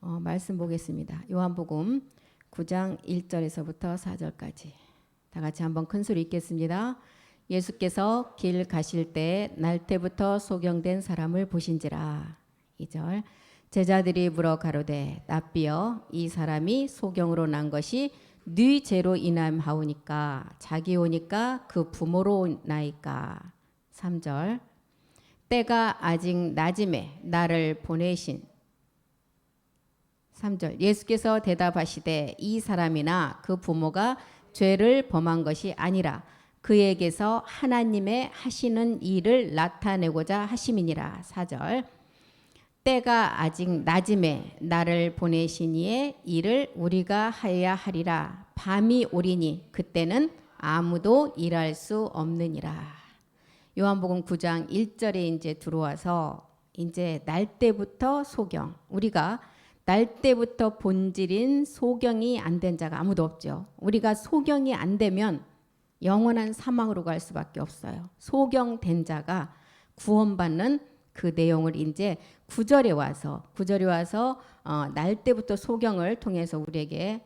말씀 보겠습니다. 요한복음 9장 1절에서부터 4절까지 다 같이 한번 큰 소리 읽겠습니다. 예수께서 길 가실 때 날때부터 소경된 사람을 보신지라. 2절 제자들이 물어 가로되 납비여 이 사람이 소경으로 난 것이 네 죄로 인함하오니까 자기 오니까 그 부모로 나이까. 3절 때가 아직 낮음에 나를 보내신. 3절 예수께서 대답하시되 이 사람이나 그 부모가 죄를 범한 것이 아니라 그에게서 하나님의 하시는 일을 나타내고자 하심이니라. 4절 때가 아직 낮음에 나를 보내신 이의 일을 우리가 하여야 하리라. 밤이 오리니 그때는 아무도 일할 수 없느니라. 요한복음 9장 1절에 이제 들어와서 이제 날 때부터 소경, 우리가 날 때부터 본질인 소경이 안 된 자가 아무도 없죠. 우리가 소경이 안 되면 영원한 사망으로 갈 수밖에 없어요. 소경된 자가 구원받는 그 내용을 이제 9절에 와서 날 때부터 소경을 통해서 우리에게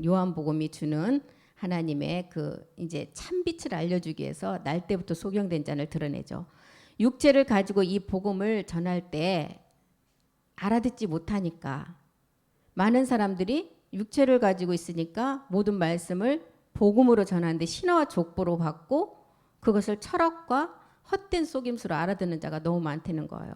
요한복음이 주는 하나님의 그 이제 참빛을 알려주기 위해서 날 때부터 소경된 자를 드러내죠. 육체를 가지고 이 복음을 전할 때 알아듣지 못하니까 많은 사람들이 육체를 가지고 있으니까 모든 말씀을 복음으로 전하는데 신화와 족보로 받고 그것을 철학과 헛된 속임수로 알아듣는 자가 너무 많다는 거예요.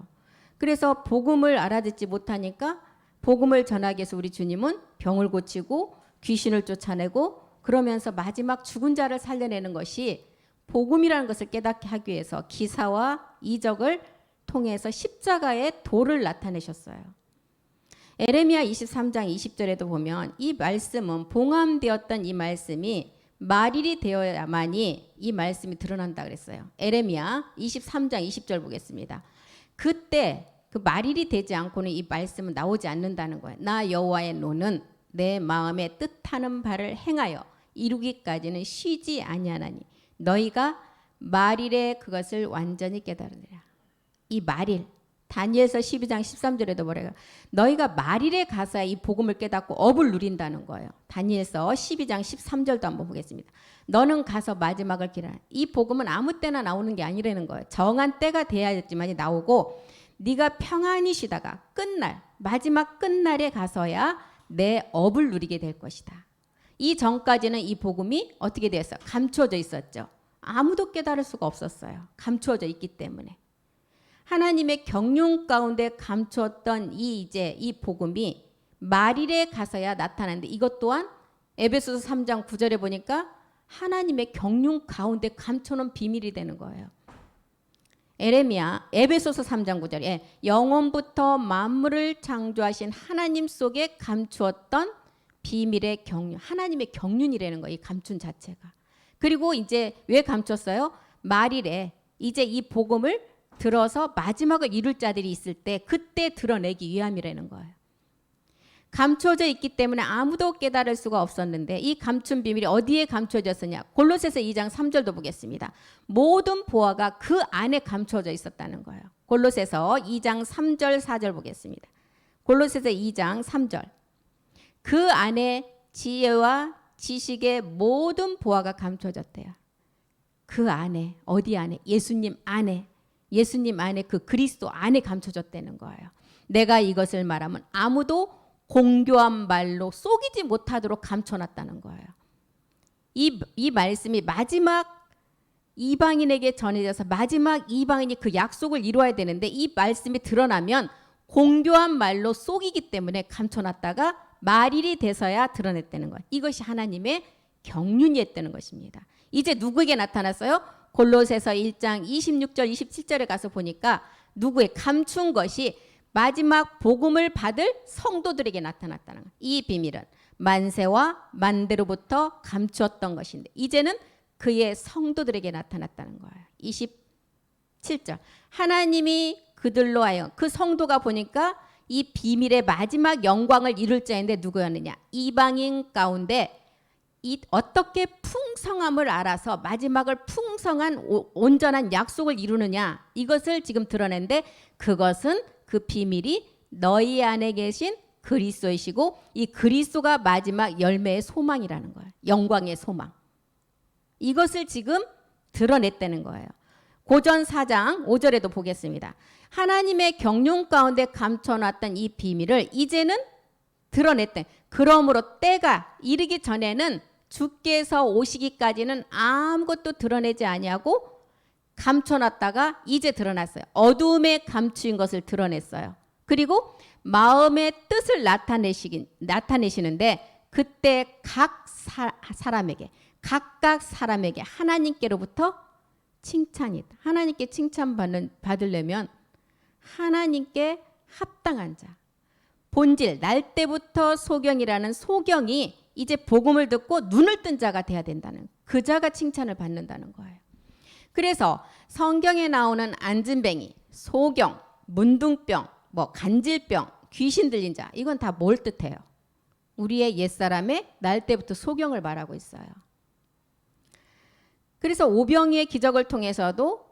그래서 복음을 알아듣지 못하니까 복음을 전하기 위해서 우리 주님은 병을 고치고 귀신을 쫓아내고 그러면서 마지막 죽은 자를 살려내는 것이 복음이라는 것을 깨닫게 하기 위해서 기사와 이적을 통해서 십자가의 도를 나타내셨어요. 에레미야 23장 20절에도 보면 이 말씀은 봉함되었던 이 말씀이 말일이 되어야만이 이 말씀이 드러난다 그랬어요. 에레미야 23장 20절 보겠습니다. 그때 그 말일이 되지 않고는 이 말씀은 나오지 않는다는 거예요. 나 여호와의 노는 내 마음에 뜻하는 바를 행하여 이루기까지는 쉬지 아니하나니 너희가 말일에 그것을 완전히 깨달으리라. 이 말일 다니엘서 12장 13절에도 뭐래요? 너희가 말일에 가서 이 복음을 깨닫고 업을 누린다는 거예요. 다니엘서 12장 13절도 한번 보겠습니다. 너는 가서 마지막을 기다려. 이 복음은 아무 때나 나오는 게 아니라는 거예요. 정한 때가 돼야지만이 나오고 네가 평안히 쉬다가 끝날 마지막 끝날에 가서야 내 업을 누리게 될 것이다. 이 전까지는 이 복음이 어떻게 되었어요? 감추어져 있었죠. 아무도 깨달을 수가 없었어요. 감추어져 있기 때문에. 하나님의 경륜 가운데 감추었던 이 복음이 말일에 가서야 나타나는데 이것 또한 에베소서 3장 9절에 보니까 하나님의 경륜 가운데 감춰놓은 비밀이 되는 거예요. 에레미야 에베소서 3장 9절에 영원부터 만물을 창조하신 하나님 속에 감추었던 비밀의 경륜, 하나님의 경륜이라는 거예요. 이 감춘 자체가. 그리고 이제 왜 감췄어요? 말일에 이제 이 복음을 들어서 마지막을 이룰 자들이 있을 때 그때 드러내기 위함이라는 거예요. 감춰져 있기 때문에 아무도 깨달을 수가 없었는데 이 감춘 비밀이 어디에 감춰졌느냐? 골로새서 2장 3절도 보겠습니다. 모든 보화가 그 안에 감춰져 있었다는 거예요. 골로새서 2장 3절 4절 보겠습니다. 골로새서 2장 3절 그 안에 지혜와 지식의 모든 보화가 감춰졌대요. 그 안에 어디 안에? 예수님 안에. 예수님 안에 그 그리스도 안에 감춰졌다는 거예요. 내가 이것을 말하면 아무도 공교한 말로 속이지 못하도록 감춰놨다는 거예요. 이 말씀이 마지막 이방인에게 전해져서 마지막 이방인이 그 약속을 이루어야 되는데 이 말씀이 드러나면 공교한 말로 속이기 때문에 감춰놨다가 말일이 돼서야 드러냈다는 거예요. 이것이 하나님의 경륜이었다는 것입니다. 이제 누구에게 나타났어요? 골로새서 1장 26절 27절에 가서 보니까 누구의 감춘 것이 마지막 복음을 받을 성도들에게 나타났다는 거예요. 이 비밀은 만세와 만대로부터 감추었던 것인데 이제는 그의 성도들에게 나타났다는 거예요. 27절 하나님이 그들로 하여 그 성도가 보니까 이 비밀의 마지막 영광을 이룰 자인데 누구였느냐? 이방인 가운데 이 어떻게 풍성함을 알아서 마지막을 풍성한 온전한 약속을 이루느냐 이것을 지금 드러낸데 그것은 그 비밀이 너희 안에 계신 그리스도이시고 이 그리스도가 마지막 열매의 소망이라는 거예요. 영광의 소망. 이것을 지금 드러냈다는 거예요. 고전 4장 5절에도 보겠습니다. 하나님의 경륜 가운데 감춰놨던 이 비밀을 이제는 드러냈대. 그러므로 때가 이르기 전에는 주께서 오시기까지는 아무것도 드러내지 아니하고 감춰놨다가 이제 드러났어요. 어두움에 감추인 것을 드러냈어요. 그리고 마음의 뜻을 나타내시는데 그때 각 사람에게 각각 사람에게 하나님께로부터 칭찬이 있다. 하나님께 받으려면 하나님께 합당한 자, 본질, 날 때부터 소경이라는 소경이 이제 복음을 듣고 눈을 뜬 자가 돼야 된다는, 그 자가 칭찬을 받는다는 거예요. 그래서 성경에 나오는 안진뱅이, 소경, 문둥병, 간질병, 귀신 들린 자, 이건 다 뭘 뜻해요? 우리의 옛사람의 날 때부터 소경을 말하고 있어요. 그래서 오병이의 기적을 통해서도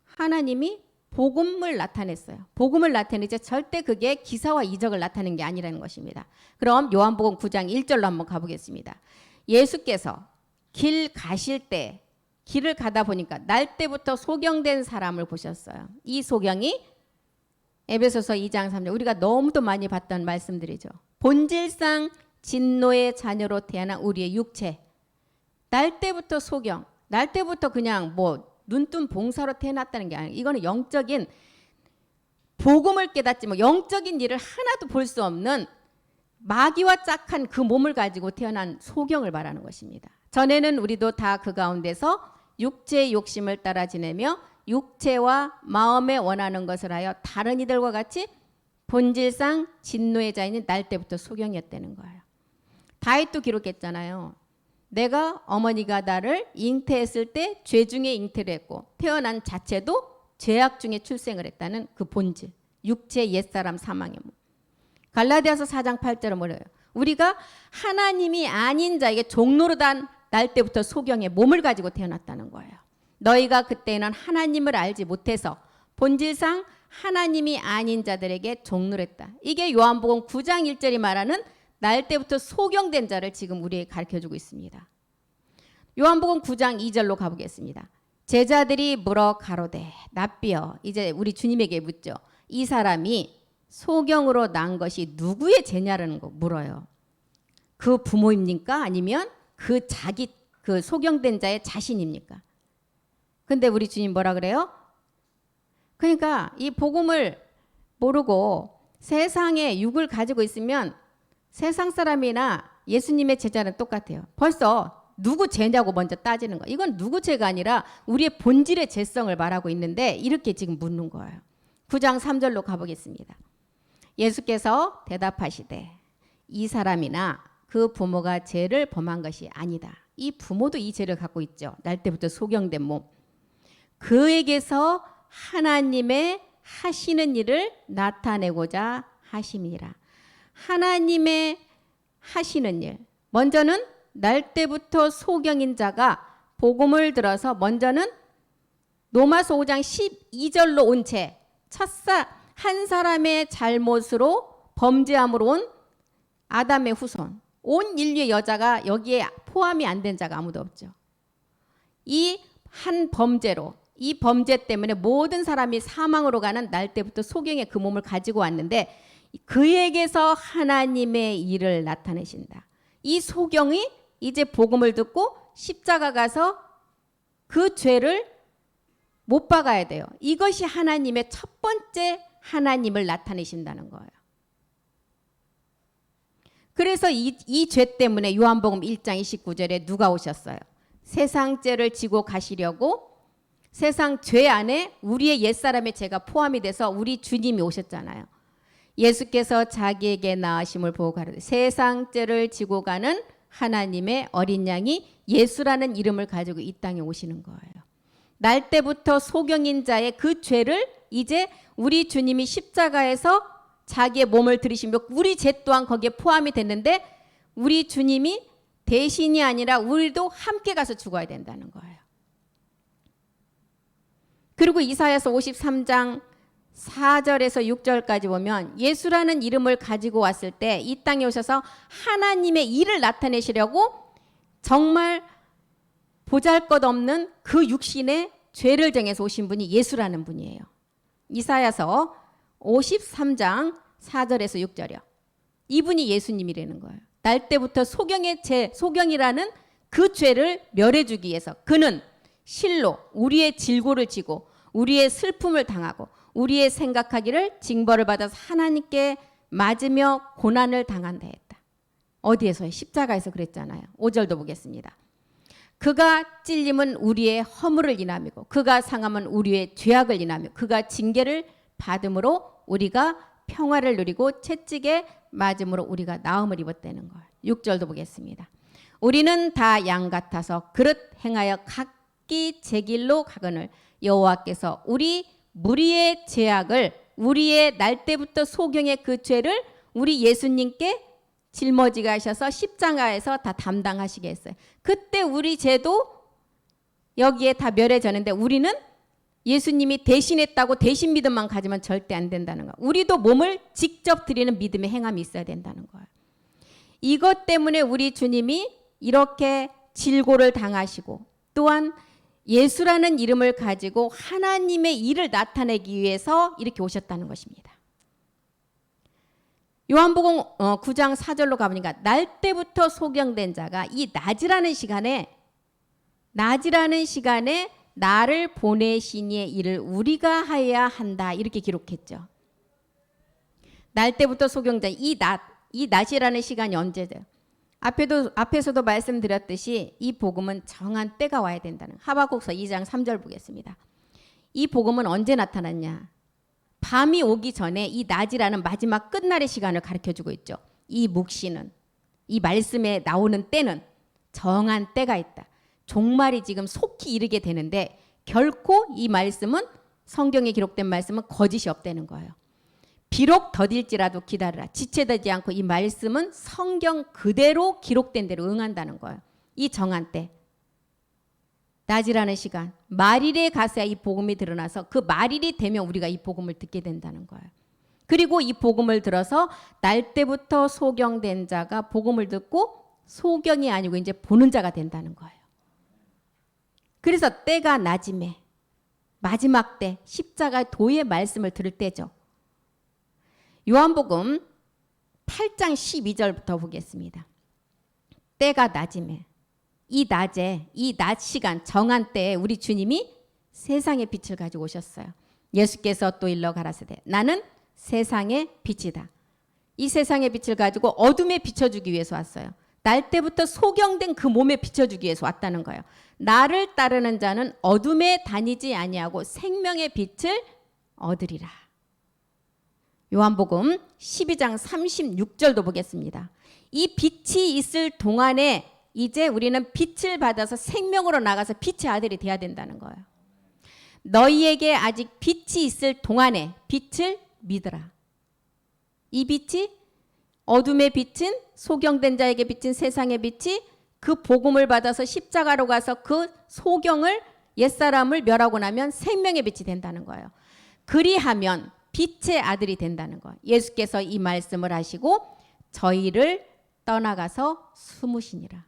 하나님이 복음을 나타냈어요. 복음을 나타내지 절대 그게 기사와 이적을 나타내는 게 아니라는 것입니다. 그럼 요한복음 9장 1절로 한번 가보겠습니다. 예수께서 길 가실 때 길을 가다 보니까 날 때부터 소경된 사람을 보셨어요. 이 소경이 에베소서 2장 3절, 우리가 너무도 많이 봤던 말씀들이죠. 본질상 진노의 자녀로 태어난 우리의 육체, 날 때부터 소경, 날 때부터 그냥 눈뜬 봉사로 태어났다는 게 아니에요. 이거는 영적인 복음을 깨닫지 영적인 일을 하나도 볼 수 없는 마귀와 짝한 그 몸을 가지고 태어난 소경을 말하는 것입니다. 전에는 우리도 다 그 가운데서 육체의 욕심을 따라 지내며 육체와 마음에 원하는 것을 하여 다른 이들과 같이 본질상 진노의 자인이 날 때부터 소경이었다는 거예요. 다윗도 기록했잖아요. 내가 어머니가 나를 잉태했을 때 죄 중에 잉태를 했고 태어난 자체도 죄악 중에 출생을 했다는 그 본질, 육체의 옛사람 사망의 몸. 갈라디아서 4장 8절은 뭐래요? 우리가 하나님이 아닌 자에게 종노릇한 날 때부터 소경의 몸을 가지고 태어났다는 거예요. 너희가 그때는 하나님을 알지 못해서 본질상 하나님이 아닌 자들에게 종노릇했다. 이게 요한복음 9장 1절이 말하는 날 때부터 소경된 자를 지금 우리에게 가르쳐주고 있습니다. 요한복음 9장 2절로 가보겠습니다. 제자들이 물어 가로되 납비여, 이제 우리 주님에게 묻죠. 이 사람이 소경으로 난 것이 누구의 죄냐라는 거 물어요. 그 부모입니까? 아니면 그 소경된 자의 자신입니까? 근데 우리 주님 뭐라 그래요? 그러니까 이 복음을 모르고 세상에 육을 가지고 있으면 세상 사람이나 예수님의 제자는 똑같아요. 벌써 누구 죄냐고 먼저 따지는 거예요. 이건 누구 죄가 아니라 우리의 본질의 죄성을 말하고 있는데 이렇게 지금 묻는 거예요. 9장 3절로 가보겠습니다. 예수께서 대답하시되 이 사람이나 그 부모가 죄를 범한 것이 아니다. 이 부모도 이 죄를 갖고 있죠. 날 때부터 소경된 몸. 그에게서 하나님의 하시는 일을 나타내고자 하심이라. 하나님의 하시는 일. 먼저는 날 때부터 소경인 자가 복음을 들어서 먼저는 로마서 5장 12절로 온 채 한 사람의 잘못으로 범죄함으로 온 아담의 후손, 온 인류의 여자가 여기에 포함이 안 된 자가 아무도 없죠. 이 한 범죄로, 이 범죄 때문에 모든 사람이 사망으로 가는 날 때부터 소경의 그 몸을 가지고 왔는데 그에게서 하나님의 일을 나타내신다. 이 소경이 이제 복음을 듣고 십자가 가서 그 죄를 못 박아야 돼요. 이것이 하나님의 첫 번째 하나님을 나타내신다는 거예요. 그래서 이 죄 때문에 요한복음 1장 29절에 누가 오셨어요? 세상 죄를 지고 가시려고 세상 죄 안에 우리의 옛사람의 죄가 포함이 돼서 우리 주님이 오셨잖아요. 예수께서 자기에게 나으심을 보고 가르되 세상 죄를 지고 가는 하나님의 어린 양이 예수라는 이름을 가지고 이 땅에 오시는 거예요. 날 때부터 소경인 자의 그 죄를 이제 우리 주님이 십자가에서 자기의 몸을 들이시며 우리 죄 또한 거기에 포함이 됐는데 우리 주님이 대신이 아니라 우리도 함께 가서 죽어야 된다는 거예요. 그리고 이사야서 53장 4절에서 6절까지 보면 예수라는 이름을 가지고 왔을 때 이 땅에 오셔서 하나님의 일을 나타내시려고 정말 보잘것없는 그 육신의 죄를 정해서 오신 분이 예수라는 분이에요. 이사야서 53장 4절에서 6절이요. 이분이 예수님이라는 거예요. 날 때부터 소경의 죄, 소경이라는 그 죄를 멸해주기 위해서 그는 실로 우리의 질고를 지고 우리의 슬픔을 당하고 우리의 생각하기를 징벌을 받아서 하나님께 맞으며 고난을 당한다 했다. 어디에서요? 십자가에서 그랬잖아요. 5절도 보겠습니다. 그가 찔림은 우리의 허물을 인함이고 그가 상함은 우리의 죄악을 인하며 그가 징계를 받음으로 우리가 평화를 누리고 채찍에 맞음으로 우리가 나음을 입었다는 거예요. 6절도 보겠습니다. 우리는 다 양 같아서 그릇 행하여 각기 제 길로 가거늘 여호와께서 우리 무리의 죄악을 우리의 날 때부터 소경의 그 죄를 우리 예수님께 짊어지게 하셔서 십자가에서 다 담당하시게 했어요. 그때 우리 죄도 여기에 다 멸해졌는데 우리는 예수님이 대신했다고 대신 믿음만 가지면 절대 안 된다는 거. 우리도 몸을 직접 드리는 믿음의 행함이 있어야 된다는 거예요. 이것 때문에 우리 주님이 이렇게 질고를 당하시고 또한 예수라는 이름을 가지고 하나님의 일을 나타내기 위해서 이렇게 오셨다는 것입니다. 요한복음 9장 4절로 가보니까 날 때부터 소경된 자가 이 낮이라는 시간에 나를 보내신 이의 일을 우리가 하여야 한다 이렇게 기록했죠. 날 때부터 소경된 이 낮이라는 시간이 언제죠? 앞에서도 말씀드렸듯이 이 복음은 정한 때가 와야 된다는 하박국서 2장 3절 보겠습니다. 이 복음은 언제 나타났냐? 밤이 오기 전에 이 낮이라는 마지막 끝날의 시간을 가르쳐주고 있죠. 이 묵시는 이 말씀에 나오는 때는 정한 때가 있다. 종말이 지금 속히 이르게 되는데 결코 이 말씀은 성경에 기록된 말씀은 거짓이 없다는 거예요. 비록 더딜지라도 기다리라. 지체되지 않고 이 말씀은 성경 그대로 기록된 대로 응한다는 거예요. 이 정한 때. 낮이라는 시간. 말일에 가서야 이 복음이 드러나서 그 말일이 되면 우리가 이 복음을 듣게 된다는 거예요. 그리고 이 복음을 들어서 날 때부터 소경된 자가 복음을 듣고 소경이 아니고 이제 보는 자가 된다는 거예요. 그래서 때가 낮임에 마지막 때 십자가 도의 말씀을 들을 때죠. 요한복음 8장 12절부터 보겠습니다. 때가 낮임에 이 낮 시간 정한 때에 우리 주님이 세상의 빛을 가지고 오셨어요. 예수께서 또 일러 가라사대 나는 세상의 빛이다. 이 세상의 빛을 가지고 어둠에 비춰주기 위해서 왔어요. 날 때부터 소경된 그 몸에 비춰주기 위해서 왔다는 거예요. 나를 따르는 자는 어둠에 다니지 아니하고 생명의 빛을 얻으리라. 요한복음 12장 36절도 보겠습니다. 이 빛이 있을 동안에 이제 우리는 빛을 받아서 생명으로 나가서 빛의 아들이 돼야 된다는 거예요. 너희에게 아직 빛이 있을 동안에 빛을 믿으라. 이 빛이 어둠의 빛은 소경된 자에게 비친 세상의 빛이 그 복음을 받아서 십자가로 가서 그 소경을 옛사람을 멸하고 나면 생명의 빛이 된다는 거예요. 그리하면 빛의 아들이 된다는 거예요. 예수께서 이 말씀을 하시고 저희를 떠나가서 숨으시니라.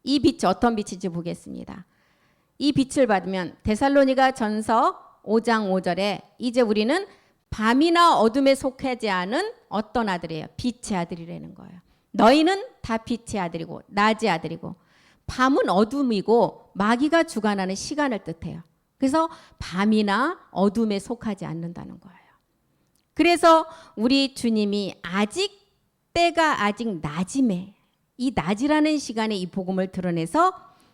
이 빛이 어떤 빛인지 보겠습니다. 이 빛을 받으면 데살로니가 전서 5장 5절에 이제 우리는 밤이나 어둠에 속하지 않은 어떤 아들이에요? 빛의 아들이라는 거예요. 너희는 다 빛의 아들이고 낮의 아들이고 밤은 어둠이고 마귀가 주관하는 시간을 뜻해요. 그래서 밤이나 어둠에 속하지 않는다는 거예요. 그래서 우리 주님이 때가 아직 낮임에 이 낮이라는 시간에 이 복음을 드러내서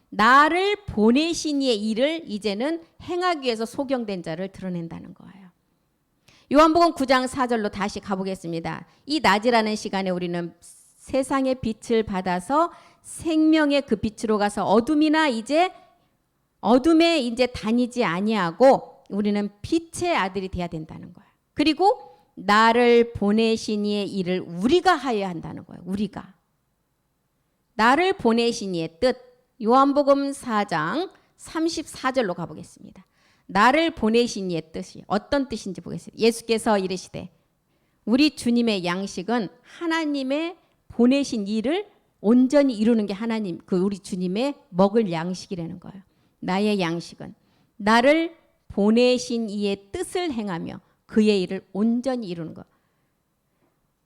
나를 보내신 이의 일을 이제는 행하기 위해서 소경된 자를 드러낸다는 거예요. 요한복음 9장 4절로 다시 가보겠습니다. 이 낮이라는 시간에 우리는 세상의 빛을 받아서 생명의 그 빛으로 가서 어둠에 이제 다니지 아니하고 우리는 빛의 아들이 돼야 된다는 거예요. 그리고 나를 보내신 이의 일을 우리가 하여야 한다는 거예요. 우리가. 나를 보내신 이의 뜻 요한복음 4장 34절로 가보겠습니다. 나를 보내신 이의 뜻이 어떤 뜻인지 보겠습니다. 예수께서 이르시되 우리 주님의 양식은 하나님의 보내신 일을 온전히 이루는 게 하나님, 그 우리 주님의 먹을 양식이라는 거예요. 나의 양식은 나를 보내신 이의 뜻을 행하며 그의 일을 온전히 이루는 것.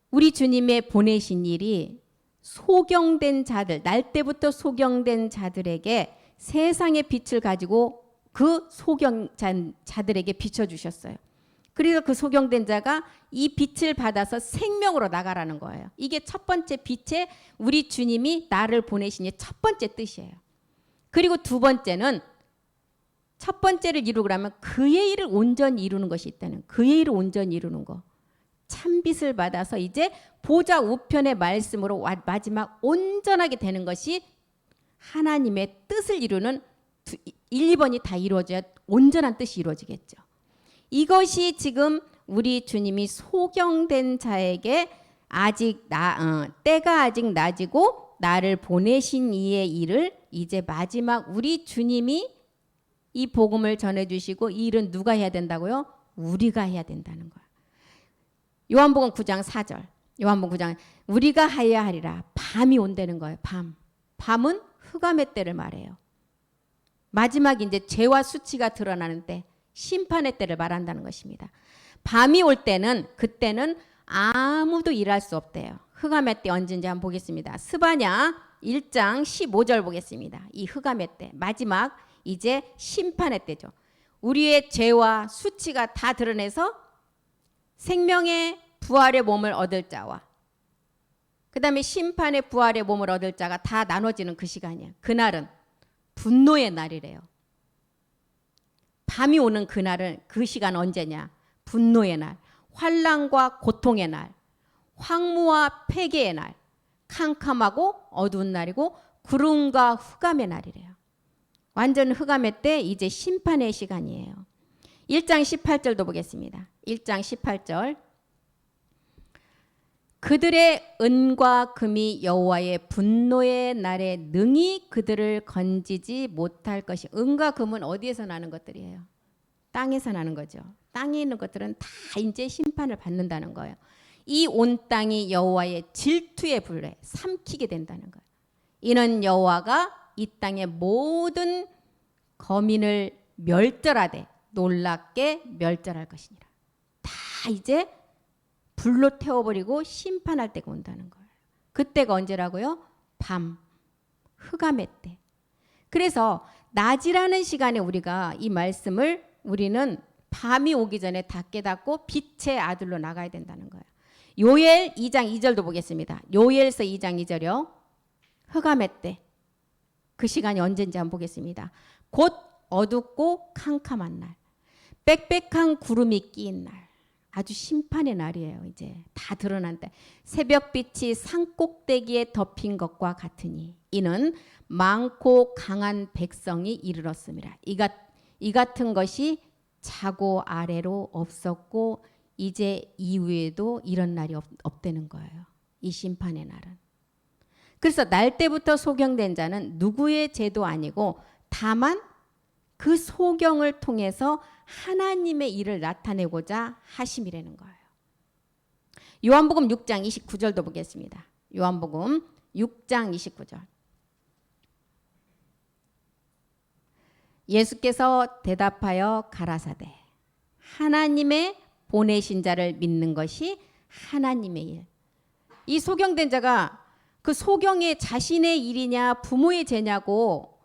우리 주님의 보내신 일이 소경된 자들, 날 때부터 소경된 자들에게 세상의 빛을 가지고 그 소경자들에게 비춰주셨어요. 그래서 그 소경된 자가 이 빛을 받아서 생명으로 나가라는 거예요. 이게 첫 번째 빛의 우리 주님이 나를 보내신 첫 번째 뜻이에요. 그리고 두 번째는 첫 번째를 이루려면 그의 일을 온전히 이루는 것이 있다는, 그의 일을 온전히 이루는 거. 참빛을 받아서 이제 보좌 우편의 말씀으로 마지막 온전하게 되는 것이 하나님의 뜻을 이루는 1, 2번이 다 이루어져야 온전한 뜻이 이루어지겠죠. 이것이 지금 우리 주님이 소경된 자에게 아직 때가 아직 낮이고 나를 보내신 이의 일을 이제 마지막 우리 주님이 이 복음을 전해주시고 이 일은 누가 해야 된다고요? 우리가 해야 된다는 거예요. 요한복음 9장 4절. 요한복음 9장 우리가 하여야 하리라. 밤이 온다는 거예요. 밤은 흑암의 때를 말해요. 마지막 이제 죄와 수치가 드러나는 때, 심판의 때를 말한다는 것입니다. 밤이 올 때는 그때는 아무도 일할 수 없대요. 흑암의 때 언제인지 한번 보겠습니다. 스바냐 1장 15절 보겠습니다. 이 흑암의 때 마지막 이제 심판의 때죠. 우리의 죄와 수치가 다 드러내서 생명의 부활의 몸을 얻을 자와 그 다음에 심판의 부활의 몸을 얻을 자가 다 나눠지는 그 시간이야. 그날은 분노의 날이래요. 밤이 오는 그날은 그 시간 언제냐? 분노의 날, 환난과 고통의 날, 황무와 폐괴의 날, 캄캄하고 어두운 날이고 구름과 흑암의 날이래요. 완전 흑암의 때 이제 심판의 시간이에요. 1장 18절도 보겠습니다. 1장 18절 그들의 은과 금이 여호와의 분노의 날에 능히 그들을 건지지 못할 것이. 은과 금은 어디에서 나는 것들이에요? 땅에서 나는 거죠. 땅에 있는 것들은 다 이제 심판을 받는다는 거예요. 이 온 땅이 여호와의 질투의 불에 삼키게 된다는 거예요. 이는 여호와가 이 땅의 모든 거민을 멸절하되 놀랍게 멸절할 것이니라. 다 이제 불로 태워버리고 심판할 때가 온다는 거예요. 그때가 언제라고요? 밤, 흑암의 때. 그래서 낮이라는 시간에 우리가 이 말씀을 우리는 밤이 오기 전에 다 깨닫고 빛의 아들로 나가야 된다는 거예요. 요엘 2장 2절도 보겠습니다. 요엘서 2장 2절이요. 흑암의 때. 그 시간이 언제인지 한번 보겠습니다. 곧 어둡고 캄캄한 날. 빽빽한 구름이 끼인 날. 아주 심판의 날이에요. 이제 다 드러난 때. 새벽빛이 산꼭대기에 덮인 것과 같으니 이는 많고 강한 백성이 이르렀습니다. 이 같은 것이 자고 아래로 없었고 이제 이후에도 이런 날이 없다는 거예요. 이 심판의 날은. 그래서 날 때부터 소경된 자는 누구의 죄도 아니고 다만 그 소경을 통해서 하나님의 일을 나타내고자 하심이라는 거예요. 요한복음 6장 29절도 보겠습니다. 요한복음 6장 29절. 예수께서 대답하여 가라사대 하나님의 보내신 자를 믿는 것이 하나님의 일. 이 소경된 자가 그 소경의 자신의 일이냐 부모의 죄냐고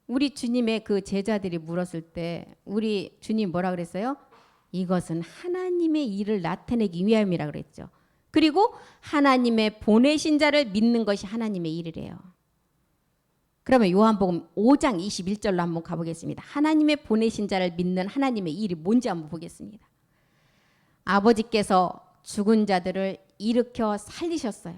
우리 주님의 그 제자들이 물었을 때 우리 주님 뭐라 그랬어요? 이것은 하나님의 일을 나타내기 위함이라 그랬죠. 그리고 하나님의 보내신 자를 믿는 것이 하나님의 일이래요. 그러면 요한복음 5장 21절로 한번 가보겠습니다. 하나님의 보내신 자를 믿는 하나님의 일이 뭔지 한번 보겠습니다. 아버지께서 죽은 자들을 일으켜 살리셨어요.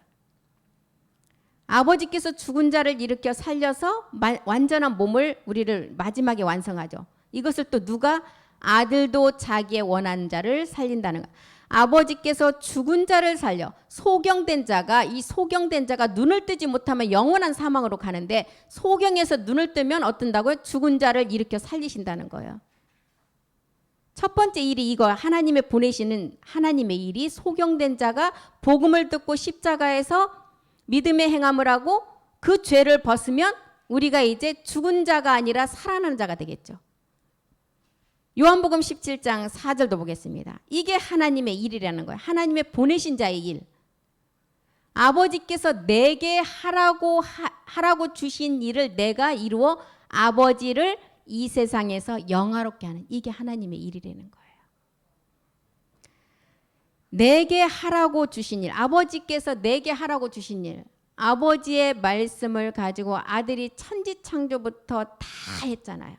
아버지께서 죽은 자를 일으켜 살려서 완전한 몸을 우리를 마지막에 완성하죠. 이것을 또 누가? 아들도 자기의 원하는 자를 살린다는 것. 아버지께서 죽은 자를 살려 소경된 자가 이 소경된 자가 눈을 뜨지 못하면 영원한 사망으로 가는데 소경에서 눈을 뜨면 어떤다고요? 죽은 자를 일으켜 살리신다는 거예요. 첫 번째 일이 이거 하나님의 보내시는 하나님의 일이 소경된 자가 복음을 듣고 십자가에서 믿음의 행함을 하고 그 죄를 벗으면 우리가 이제 죽은 자가 아니라 살아나는 자가 되겠죠. 요한복음 17장 4절도 보겠습니다. 이게 하나님의 일이라는 거예요. 하나님의 보내신 자의 일. 아버지께서 내게 하라고 주신 일을 내가 이루어 아버지를 이 세상에서 영화롭게 하는, 이게 하나님의 일이라는 거예요. 내게 하라고 주신 일, 아버지께서 내게 하라고 주신 일, 아버지의 말씀을 가지고 아들이 천지창조부터 다 했잖아요.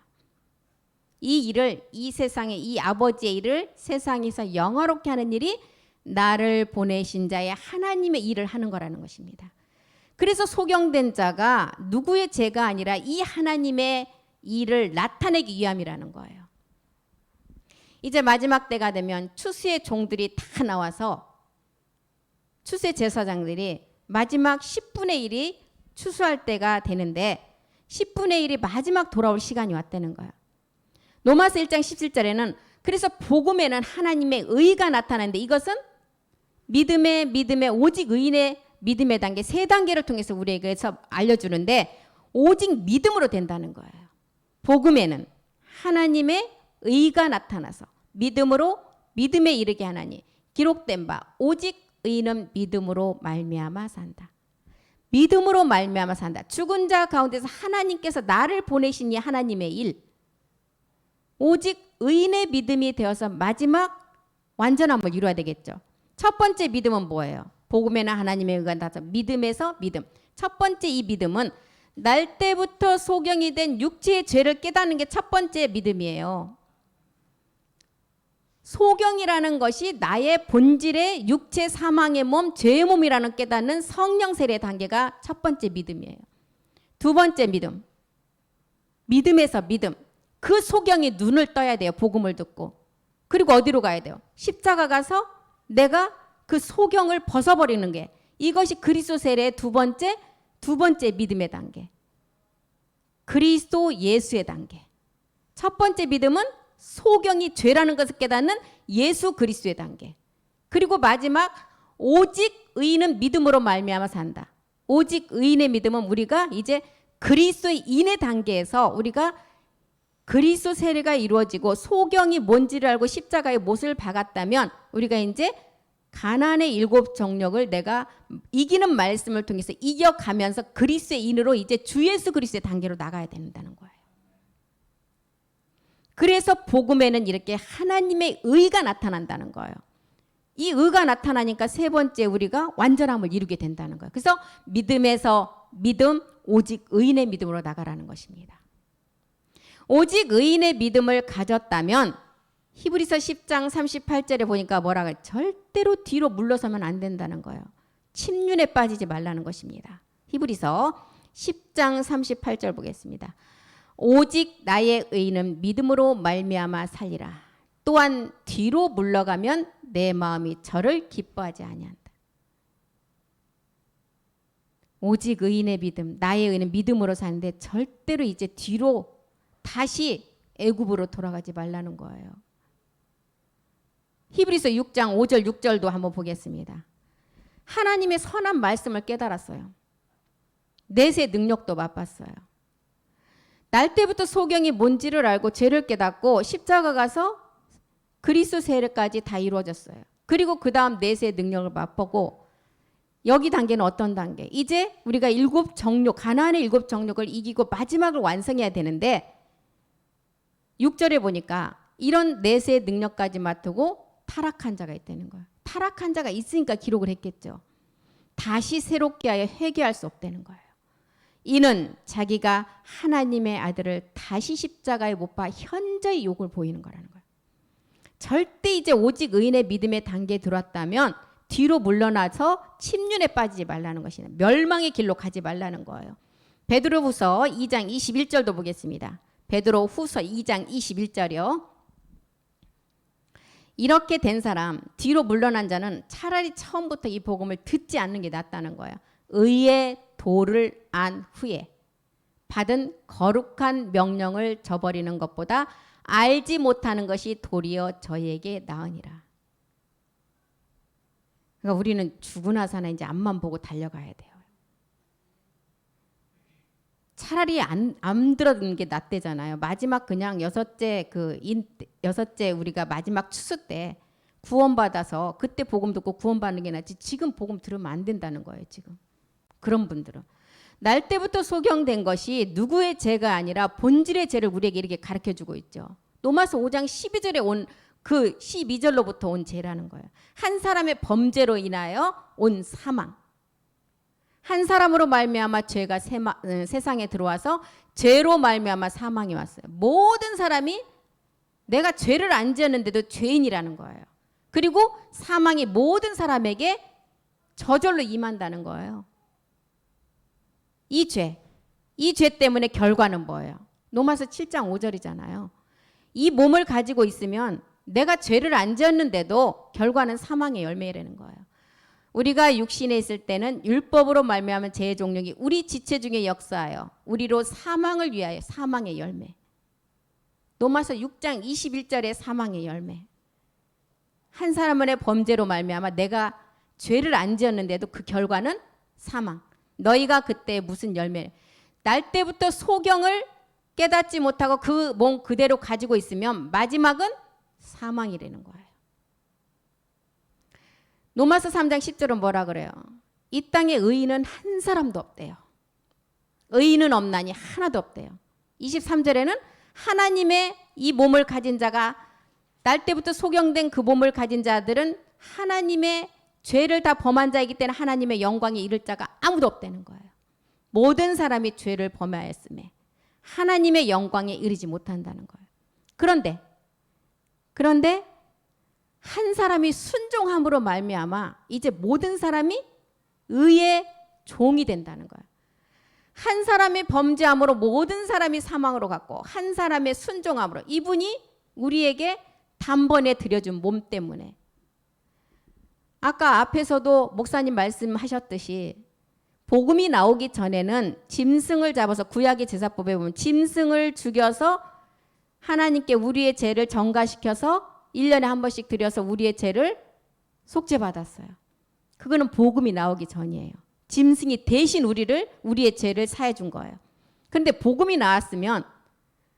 이 일을, 이 세상에 이 아버지의 일을 세상에서 영화롭게 하는 일이 나를 보내신 자의 하나님의 일을 하는 거라는 것입니다. 그래서 소경된 자가 누구의 죄가 아니라 이 하나님의 일을 나타내기 위함이라는 거예요. 이제 마지막 때가 되면 추수의 종들이 다 나와서 추수의 제사장들이 마지막 10분의 1이 추수할 때가 되는데 10분의 1이 마지막 돌아올 시간이 왔다는 거예요. 로마서 1장 17절에는 그래서 복음에는 하나님의 의가 나타나는데 이것은 믿음의 오직 의인의 믿음의 단계 세 단계를 통해서 우리에게서 알려주는데 오직 믿음으로 된다는 거예요. 복음에는 하나님의 의가 나타나서 믿음으로 믿음에 이르게 하나니 기록된 바 오직 의인은 믿음으로 말미암아 산다. 믿음으로 말미암아 산다. 죽은 자 가운데서 하나님께서 나를 보내신 이 하나님의 일 오직 의인의 믿음이 되어서 마지막 완전함을 이루어야 되겠죠. 첫 번째 믿음은 뭐예요? 복음에는 하나님의 의가 나타나서 믿음에서 믿음. 첫 번째 이 믿음은 날 때부터 소경이 된 육체의 죄를 깨닫는 게 첫 번째 믿음이에요. 소경이라는 것이 나의 본질의 육체 사망의 몸, 죄의 몸이라는 깨닫는 성령 세례 단계가 첫 번째 믿음이에요. 두 번째 믿음. 믿음에서 믿음. 그 소경이 눈을 떠야 돼요. 복음을 듣고. 그리고 어디로 가야 돼요? 십자가 가서 내가 그 소경을 벗어버리는 게 이것이 그리스도 세례의 두 번째 믿음의 단계. 그리스도 예수의 단계. 첫 번째 믿음은 소경이 죄라는 것을 깨닫는 예수 그리스도의 단계. 그리고 마지막 오직 의인은 믿음으로 말미암아 산다. 오직 의인의 믿음은 우리가 이제 그리스도의 인의 단계에서 우리가 그리스도 세례가 이루어지고 소경이 뭔지를 알고 십자가에 못을 박았다면 우리가 이제 가나안의 7 정력을 내가 이기는 말씀을 통해서 이겨가면서 그리스도의 인으로 이제 주 예수 그리스도의 단계로 나가야 된다는 거예요. 그래서 복음에는 이렇게 하나님의 의가 나타난다는 거예요. 이 의가 나타나니까 세 번째 우리가 완전함을 이루게 된다는 거예요. 그래서 믿음에서 믿음, 오직 의인의 믿음으로 나가라는 것입니다. 오직 의인의 믿음을 가졌다면 히브리서 10장 38절에 보니까 뭐라 그래? 절대로 뒤로 물러서면 안 된다는 거예요. 침륜에 빠지지 말라는 것입니다. 히브리서 10장 38절 보겠습니다. 오직 나의 의인은 믿음으로 말미암아 살리라. 또한 뒤로 물러가면 내 마음이 저를 기뻐하지 아니한다. 오직 의인의 믿음, 나의 의인은 믿음으로 사는데 절대로 이제 뒤로 다시 애굽으로 돌아가지 말라는 거예요. 히브리서 6장 5절 6절도 한번 보겠습니다. 하나님의 선한 말씀을 깨달았어요. 넷의 능력도 맛봤어요. 날 때부터 소경이 뭔지를 알고 죄를 깨닫고 십자가 가서 그리스도 세례까지 다 이루어졌어요. 그리고 그 다음 넷의 능력을 맛보고 여기 단계는 어떤 단계? 이제 우리가 7 정욕, 가나안의 7 정욕을 이기고 마지막을 완성해야 되는데 6절에 보니까 이런 넷의 능력까지 맡고 타락한 자가 있다는 거예요. 타락한 자가 있으니까 기록을 했겠죠. 다시 새롭게 하여 회개할 수 없다는 거예요. 이는 자기가 하나님의 아들을 다시 십자가에 못 박 현저히 욕을 보이는 거라는 거예요. 절대 이제 오직 의인의 믿음의 단계에 들어왔다면 뒤로 물러나서 침륜에 빠지지 말라는 것이냐. 멸망의 길로 가지 말라는 거예요. 베드로후서 2장 21절도 보겠습니다. 베드로후서 2장 21절이요. 이렇게 된 사람, 뒤로 물러난 자는 차라리 처음부터 이 복음을 듣지 않는 게 낫다는 거예요. 의의 도를 안 후에 받은 거룩한 명령을 저버리는 것보다 알지 못하는 것이 도리어 저에게 나으니라. 그러니까 우리는 죽으나 사나 이제 앞만 보고 달려가야 돼요. 차라리 안 들어드는 게 낫대잖아요. 마지막 그냥 여섯째 우리가 마지막 추수 때 구원받아서 그때 복음 듣고 구원받는 게 낫지 지금 복음 들으면 안 된다는 거예요. 지금 그런 분들은 날 때부터 소경된 것이 누구의 죄가 아니라 본질의 죄를 우리에게 이렇게 가르쳐주고 있죠. 로마서 5장 12절에 온 그 12절로부터 온 죄라는 거예요. 한 사람의 범죄로 인하여 온 사망. 한 사람으로 말미암아 죄가 세상에 들어와서 죄로 말미암아 사망이 왔어요. 모든 사람이 내가 죄를 안 지었는데도 죄인이라는 거예요. 그리고 사망이 모든 사람에게 저절로 임한다는 거예요. 이 죄 때문에 결과는 뭐예요? 로마서 7장 5절이잖아요. 이 몸을 가지고 있으면 내가 죄를 안 지었는데도 결과는 사망의 열매라는 거예요. 우리가 육신에 있을 때는 율법으로 말미암은 죄의 종력이 우리 지체 중에 역사하여 우리로 사망을 위하여 사망의 열매. 로마서 6장 21절에 사망의 열매. 한 사람의 범죄로 말미암아 내가 죄를 안 지었는데도 그 결과는 사망. 너희가 그때 무슨 열매? 날 때부터 소경을 깨닫지 못하고 그 몸 그대로 가지고 있으면 마지막은 사망이라는 거예요. 로마서 3장 10절은 뭐라 그래요? 이 땅에 의인은 한 사람도 없대요. 의인은 없나니 하나도 없대요. 23절에는 하나님의 이 몸을 가진 자가 날 때부터 소경된 그 몸을 가진 자들은 하나님의 죄를 다 범한 자이기 때문에 하나님의 영광에 이를 자가 아무도 없다는 거예요. 모든 사람이 죄를 범하였음에 하나님의 영광에 이르지 못한다는 거예요. 그런데 한 사람이 순종함으로 말미암아 이제 모든 사람이 의의 종이 된다는 거예요. 한 사람이 범죄함으로 모든 사람이 사망으로 갔고 한 사람의 순종함으로 이분이 우리에게 단번에 들여준 몸 때문에 아까 앞에서도 목사님 말씀하셨듯이 복음이 나오기 전에는 짐승을 잡아서 구약의 제사법에 보면 짐승을 죽여서 하나님께 우리의 죄를 전가시켜서 1년에 한 번씩 드려서 우리의 죄를 속죄받았어요. 그거는 복음이 나오기 전이에요. 짐승이 대신 우리의 죄를 사해 준 거예요. 그런데 복음이 나왔으면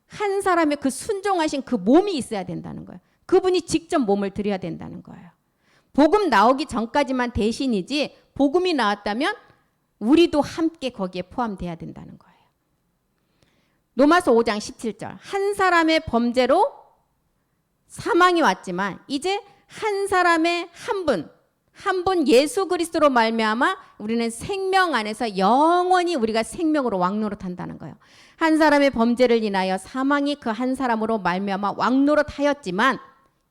한 사람의 그 순종하신 그 몸이 있어야 된다는 거예요. 그분이 직접 몸을 드려야 된다는 거예요. 복음 나오기 전까지만 대신이지 복음이 나왔다면 우리도 함께 거기에 포함돼야 된다는 거예요. 로마서 5장 17절 한 사람의 범죄로 사망이 왔지만 이제 한 사람의 한 분 예수 그리스도로 말미암아 우리는 생명 안에서 영원히 우리가 생명으로 왕노릇한다는 거예요. 한 사람의 범죄를 인하여 사망이 그 한 사람으로 말미암아 왕노릇하였지만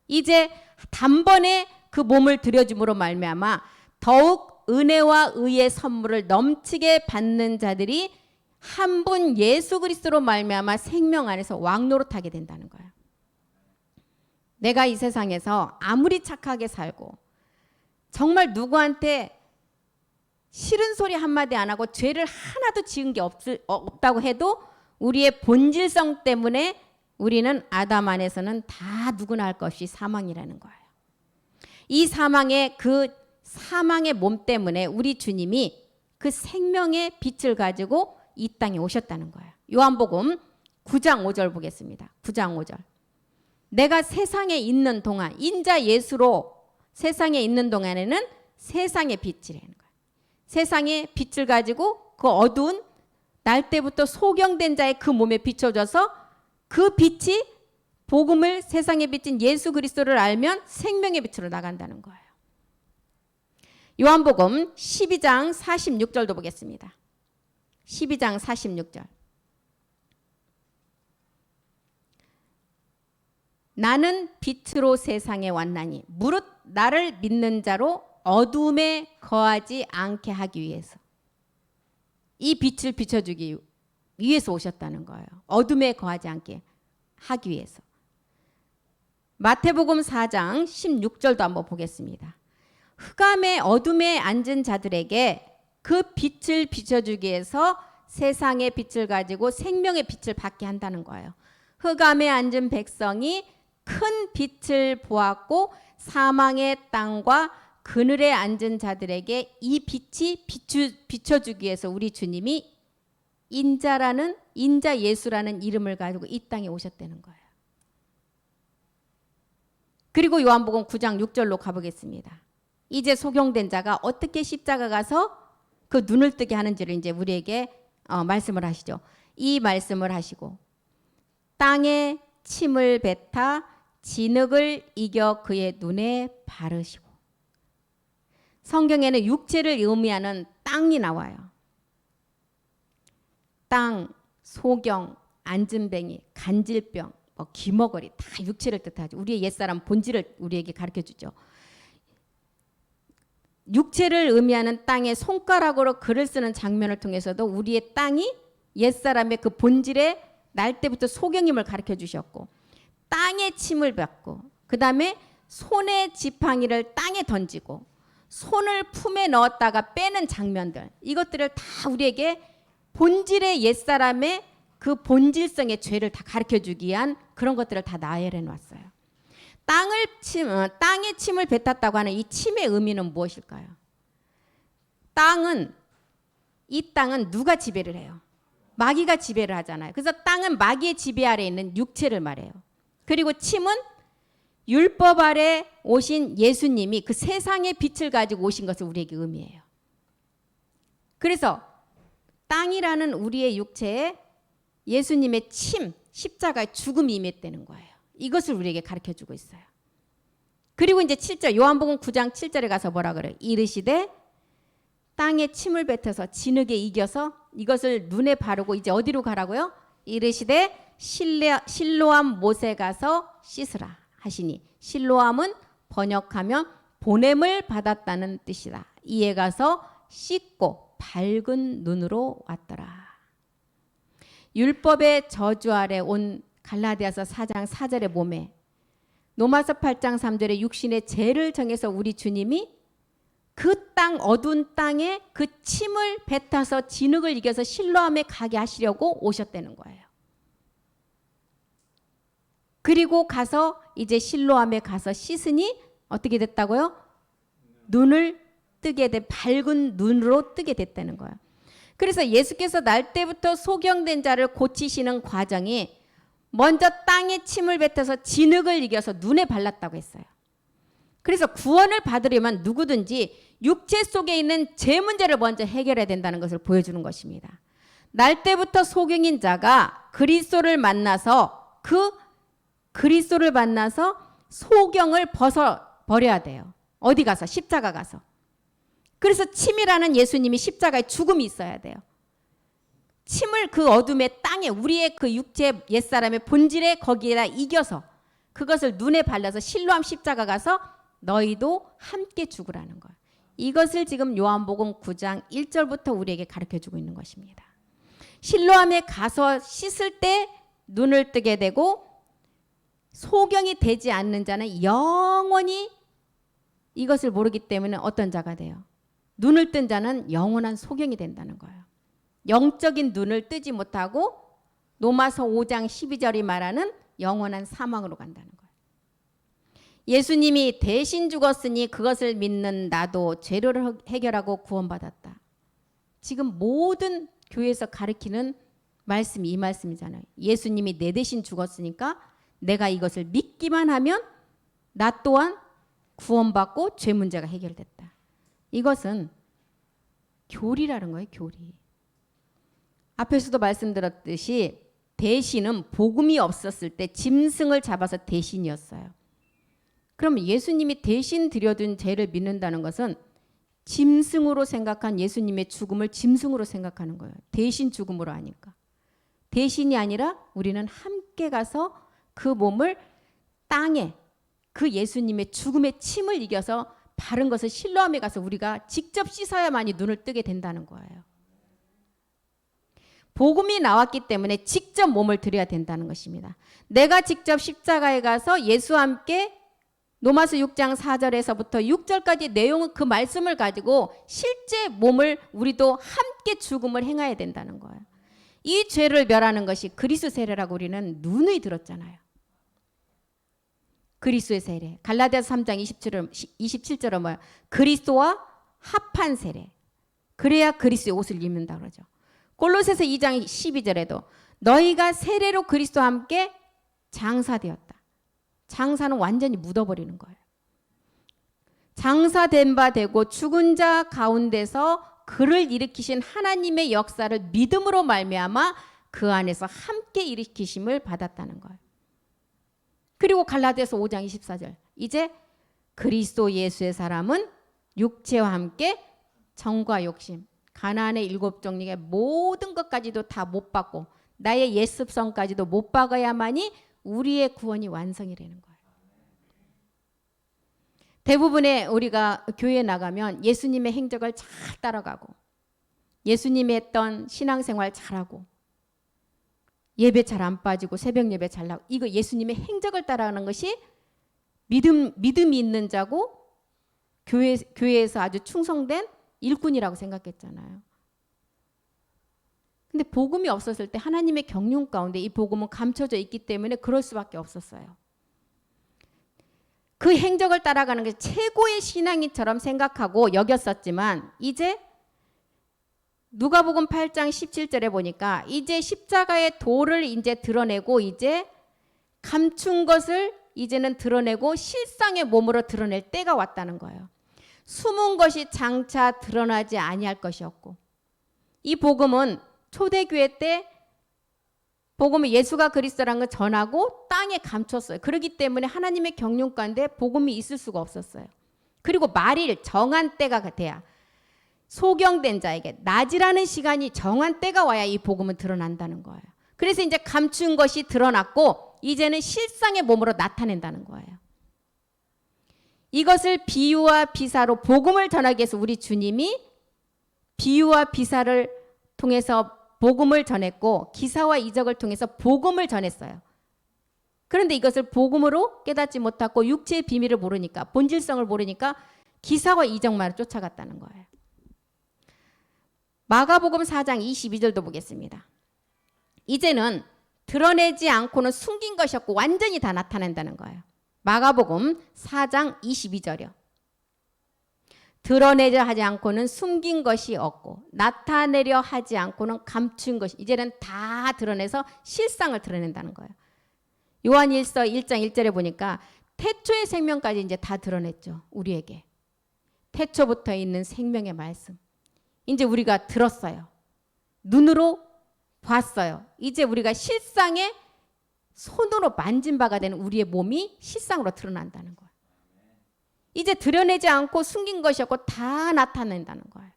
이제 단번에 그 몸을 들여줌으로 말미암아 더욱 은혜와 의의 선물을 넘치게 받는 자들이 한 분 예수 그리스도로 말미암아 생명 안에서 왕노릇하게 된다는 거예요. 내가 이 세상에서 아무리 착하게 살고 정말 누구한테 싫은 소리 한마디 안 하고 죄를 하나도 지은 게 없다고 해도 우리의 본질성 때문에 우리는 아담 안에서는 다 누구나 할 것 없이 사망이라는 거예요. 이 사망의 몸 때문에 우리 주님이 그 생명의 빛을 가지고 이 땅에 오셨다는 거예요. 요한복음 9장 5절 보겠습니다. 9장 5절. 내가 세상에 있는 동안 인자 예수로 세상에 있는 동안에는 세상의 빛이라는 거예요. 세상의 빛을 가지고 그 어두운 날 때부터 소경된 자의 그 몸에 비춰져서 그 빛이 복음을 세상에 비친 예수 그리스도를 알면 생명의 빛으로 나간다는 거예요. 요한복음 12장 46절도 보겠습니다. 12장 46절. 나는 빛으로 세상에 왔나니 무릇 나를 믿는 자로 어둠에 거하지 않게 하기 위해서. 이 빛을 비춰주기 위해서 오셨다는 거예요. 어둠에 거하지 않게 하기 위해서. 마태복음 4장 16절도 한번 보겠습니다. 흑암의 어둠에 앉은 자들에게 그 빛을 비춰주기 위해서 세상의 빛을 가지고 생명의 빛을 받게 한다는 거예요. 흑암에 앉은 백성이 큰 빛을 보았고 사망의 땅과 그늘에 앉은 자들에게 이 빛이 비춰주기 위해서 우리 주님이 인자 예수라는 이름을 가지고 이 땅에 오셨다는 거예요. 그리고 요한복음 9장 6절로 가보겠습니다. 이제 소경된 자가 어떻게 십자가 가서 그 눈을 뜨게 하는지를 이제 우리에게 말씀을 하시죠. 이 말씀을 하시고 땅에 침을 뱉아 진흙을 이겨 그의 눈에 바르시고. 성경에는 육체를 의미하는 땅이 나와요. 땅, 소경, 앉은뱅이, 간질병, 기머거리 다 육체를 뜻하죠. 우리의 옛사람 본질을 우리에게 가르쳐주죠. 육체를 의미하는 땅에 손가락으로 글을 쓰는 장면을 통해서도 우리의 땅이 옛사람의 그 본질의 날 때부터 소경임을 가르쳐 주셨고, 땅에 침을 뱉고, 그 다음에 손의 지팡이를 땅에 던지고 손을 품에 넣었다가 빼는 장면들, 이것들을 다 우리에게 본질의 옛사람의 그 본질성의 죄를 다 가르쳐주기 위한 그런 것들을 다 나열해 놨어요. 땅에 침을 뱉었다고 하는 이 침의 의미는 무엇일까요? 이 땅은 누가 지배를 해요? 마귀가 지배를 하잖아요. 그래서 땅은 마귀의 지배 아래 있는 육체를 말해요. 그리고 침은 율법 아래 오신 예수님이 그 세상의 빛을 가지고 오신 것을 우리에게 의미해요. 그래서 땅이라는 우리의 육체에 예수님의 침, 십자가의 죽음이 임했다는 거예요. 이것을 우리에게 가르쳐주고 있어요. 그리고 이제 7절, 요한복음 9장 7절에 가서 뭐라 그래요? 이르시되 땅에 침을 뱉어서 진흙에 이겨서 이것을 눈에 바르고 이제 어디로 가라고요? 이르시되 실로암 못에 가서 씻으라 하시니, 실로암은 번역하면 보냄을 받았다는 뜻이다. 이에 가서 씻고 밝은 눈으로 왔더라. 율법의 저주 아래 온 갈라디아서 4장 4절의 몸에, 로마서 8장 3절에 육신의 죄를 정해서 우리 주님이 그 땅, 어두운 땅에 그 침을 뱉어서 진흙을 이겨서 실로암에 가게 하시려고 오셨다는 거예요. 그리고 가서 이제 실로암에 가서 씻으니 어떻게 됐다고요? 눈을 뜨게 돼, 밝은 눈으로 뜨게 됐다는 거예요. 그래서 예수께서 날 때부터 소경된 자를 고치시는 과정이 먼저 땅에 침을 뱉어서 진흙을 이겨서 눈에 발랐다고 했어요. 그래서 구원을 받으려면 누구든지 육체 속에 있는 죄 문제를 먼저 해결해야 된다는 것을 보여주는 것입니다. 날 때부터 소경인 자가 그리스도를 만나서 소경을 버려야 돼요. 어디 가서? 십자가 가서. 그래서 침이라는 예수님이 십자가에 죽음이 있어야 돼요. 침을 그 어둠의 땅에 우리의 그 육체 옛사람의 본질에 거기에다 이겨서 그것을 눈에 발라서 실로암 십자가 가서 너희도 함께 죽으라는 거예요. 이것을 지금 요한복음 9장 1절부터 우리에게 가르쳐주고 있는 것입니다. 실로암에 가서 씻을 때 눈을 뜨게 되고, 소경이 되지 않는 자는 영원히 이것을 모르기 때문에 어떤 자가 돼요? 눈을 뜬 자는 영원한 소경이 된다는 거예요. 영적인 눈을 뜨지 못하고 로마서 5장 12절이 말하는 영원한 사망으로 간다는 거예요. 예수님이 대신 죽었으니 그것을 믿는 나도 죄를 해결하고 구원받았다. 지금 모든 교회에서 가르치는 말씀이 이 말씀이잖아요. 예수님이 내 대신 죽었으니까 내가 이것을 믿기만 하면 나 또한 구원받고 죄 문제가 해결됐다. 이것은 교리라는 거예요. 교리. 앞에서도 말씀드렸듯이 대신은 복음이 없었을 때 짐승을 잡아서 대신이었어요. 그럼 예수님이 대신 드려둔 죄를 믿는다는 것은 짐승으로 생각한 예수님의 죽음을 짐승으로 생각하는 거예요. 대신 죽음으로 하니까. 대신이 아니라 우리는 함께 가서 그 몸을 땅에 그 예수님의 죽음의 침을 이겨서 바른 것을 실로암에 가서 우리가 직접 씻어야만이 눈을 뜨게 된다는 거예요. 복음이 나왔기 때문에 직접 몸을 드려야 된다는 것입니다. 내가 직접 십자가에 가서 예수와 함께 로마서 6장 4절에서부터 6절까지 내용은 그 말씀을 가지고 실제 몸을 우리도 함께 죽음을 행해야 된다는 거예요. 이 죄를 멸하는 것이 그리스도 세례라고 우리는 누누이 들었잖아요. 그리스도의 세례. 갈라디아서 3장 27절은 뭐야? 그리스도와 합한 세례. 그래야 그리스도의 옷을 입는다 그러죠. 골로새서 2장 12절에도 너희가 세례로 그리스도와 함께 장사되었다. 장사는 완전히 묻어버리는 거예요. 장사된 바 되고 죽은 자 가운데서 그를 일으키신 하나님의 역사를 믿음으로 말미암아 그 안에서 함께 일으키심을 받았다는 거예요. 그리고 갈라디아서 5장 24절 이제 그리스도 예수의 사람은 육체와 함께 정과 욕심 가나안의 7 종류의 모든 것까지도 다 못 받고 나의 옛 습성까지도 못 박아야만이 우리의 구원이 완성이 되는 거예요. 대부분의 우리가 교회에 나가면 예수님의 행적을 잘 따라가고 예수님이 했던 신앙생활 잘하고 예배 잘 안 빠지고 새벽 예배 잘 나고 이거 예수님의 행적을 따라가는 것이 믿음이 있는 자고 교회에서 아주 충성된 일꾼이라고 생각했잖아요. 근데 복음이 없었을 때 하나님의 경륜 가운데 이 복음은 감춰져 있기 때문에 그럴 수밖에 없었어요. 그 행적을 따라가는 것이 최고의 신앙인처럼 생각하고 여겼었지만 이제 누가복음 8장 17절에 보니까 이제 십자가의 도를 이제 드러내고 이제 감춘 것을 이제는 드러내고 실상의 몸으로 드러낼 때가 왔다는 거예요. 숨은 것이 장차 드러나지 아니할 것이었고 이 복음은 초대교회 때 복음은 예수가 그리스도라는 걸 전하고 땅에 감췄어요. 그렇기 때문에 하나님의 경륜 가운데 복음이 있을 수가 없었어요. 그리고 말일 정한 때가 돼야 소경된 자에게 낮이라는 시간이 정한 때가 와야 이 복음은 드러난다는 거예요. 그래서 이제 감춘 것이 드러났고 이제는 실상의 몸으로 나타낸다는 거예요. 이것을 비유와 비사로 복음을 전하기 위해서 우리 주님이 비유와 비사를 통해서 복음을 전했고 기사와 이적을 통해서 복음을 전했어요. 그런데 이것을 복음으로 깨닫지 못하고 육체의 비밀을 모르니까 본질성을 모르니까 기사와 이적만을 쫓아갔다는 거예요. 마가복음 4장 22절도 보겠습니다. 이제는 드러내지 않고는 숨긴 것이었고 완전히 다 나타낸다는 거예요. 마가복음 4장 22절이요. 드러내려 하지 않고는 숨긴 것이 없고 나타내려 하지 않고는 감춘 것이 이제는 다 드러내서 실상을 드러낸다는 거예요. 요한일서 1장 1절에 보니까 태초의 생명까지 이제 다 드러냈죠. 우리에게. 태초부터 있는 생명의 말씀. 이제 우리가 들었어요. 눈으로 봤어요. 이제 우리가 실상의 손으로 만진 바가 되는 우리의 몸이 실상으로 드러난다는 거예요. 이제 드러내지 않고 숨긴 것이었고 다 나타낸다는 거예요.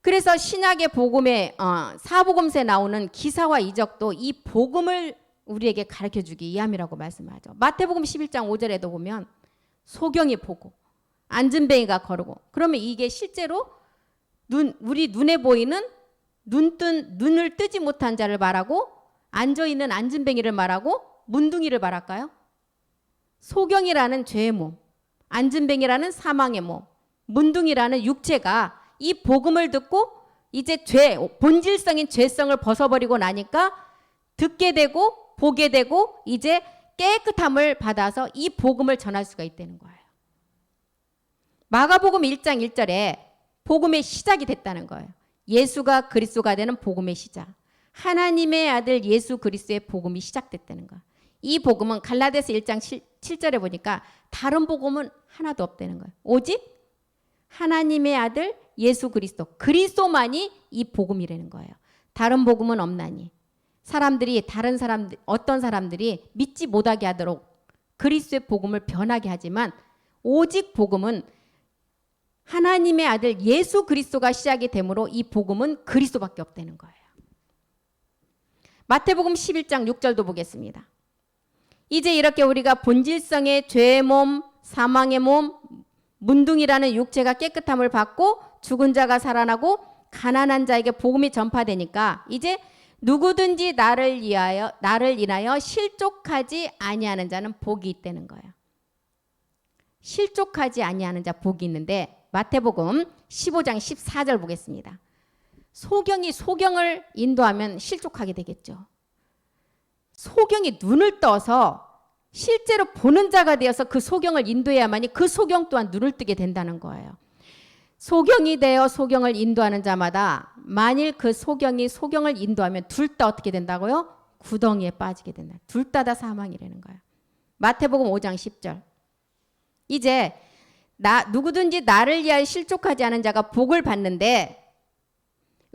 그래서 신약의 복음에 사복음서에 나오는 기사와 이적도 이 복음을 우리에게 가르쳐주기 위함이라고 말씀하죠. 마태복음 11장 5절에도 보면 소경이 보고 안진뱅이가 거르고 그러면 이게 실제로 우리 눈에 보이는 눈을 뜨지 못한 자를 말하고 앉아있는 안진뱅이를 말하고 문둥이를 말할까요? 소경이라는 죄의 몸, 안진뱅이라는 사망의 몸, 문둥이라는 육체가 이 복음을 듣고 이제 본질성인 죄성을 벗어버리고 나니까 듣게 되고 보게 되고 이제 깨끗함을 받아서 이 복음을 전할 수가 있다는 거예요. 마가복음 1장 1절에 복음의 시작이 됐다는 거예요. 예수가 그리스도가 되는 복음의 시작. 하나님의 아들 예수 그리스도의 복음이 시작됐다는 거예요. 이 복음은 갈라디아서 1장 7절에 보니까 다른 복음은 하나도 없다는 거예요. 오직 하나님의 아들 예수 그리스도만이 이 복음이라는 거예요. 다른 복음은 없나니 어떤 사람들이 믿지 못하게 하도록 그리스도의 복음을 변하게 하지만 오직 복음은 하나님의 아들 예수 그리스도가 시작이 되므로 이 복음은 그리스도밖에 없다는 거예요. 마태복음 11장 6절도 보겠습니다. 이제 이렇게 우리가 본질성의 죄의 몸, 사망의 몸, 문둥이라는 육체가 깨끗함을 받고 죽은 자가 살아나고 가난한 자에게 복음이 전파되니까 이제 누구든지 나를 인하여 실족하지 아니하는 자는 복이 있다는 거예요. 실족하지 아니하는 자 복이 있는데 마태복음 15장 14절 보겠습니다. 소경이 소경을 인도하면 실족하게 되겠죠. 소경이 눈을 떠서 실제로 보는 자가 되어서 그 소경을 인도해야만이 그 소경 또한 눈을 뜨게 된다는 거예요. 소경이 되어 소경을 인도하는 자마다 만일 그 소경이 소경을 인도하면 둘 다 어떻게 된다고요? 구덩이에 빠지게 된다. 둘 다 사망이라는 거예요. 마태복음 5장 10절. 이제 누구든지 나를 위하여 실족하지 않은 자가 복을 받는데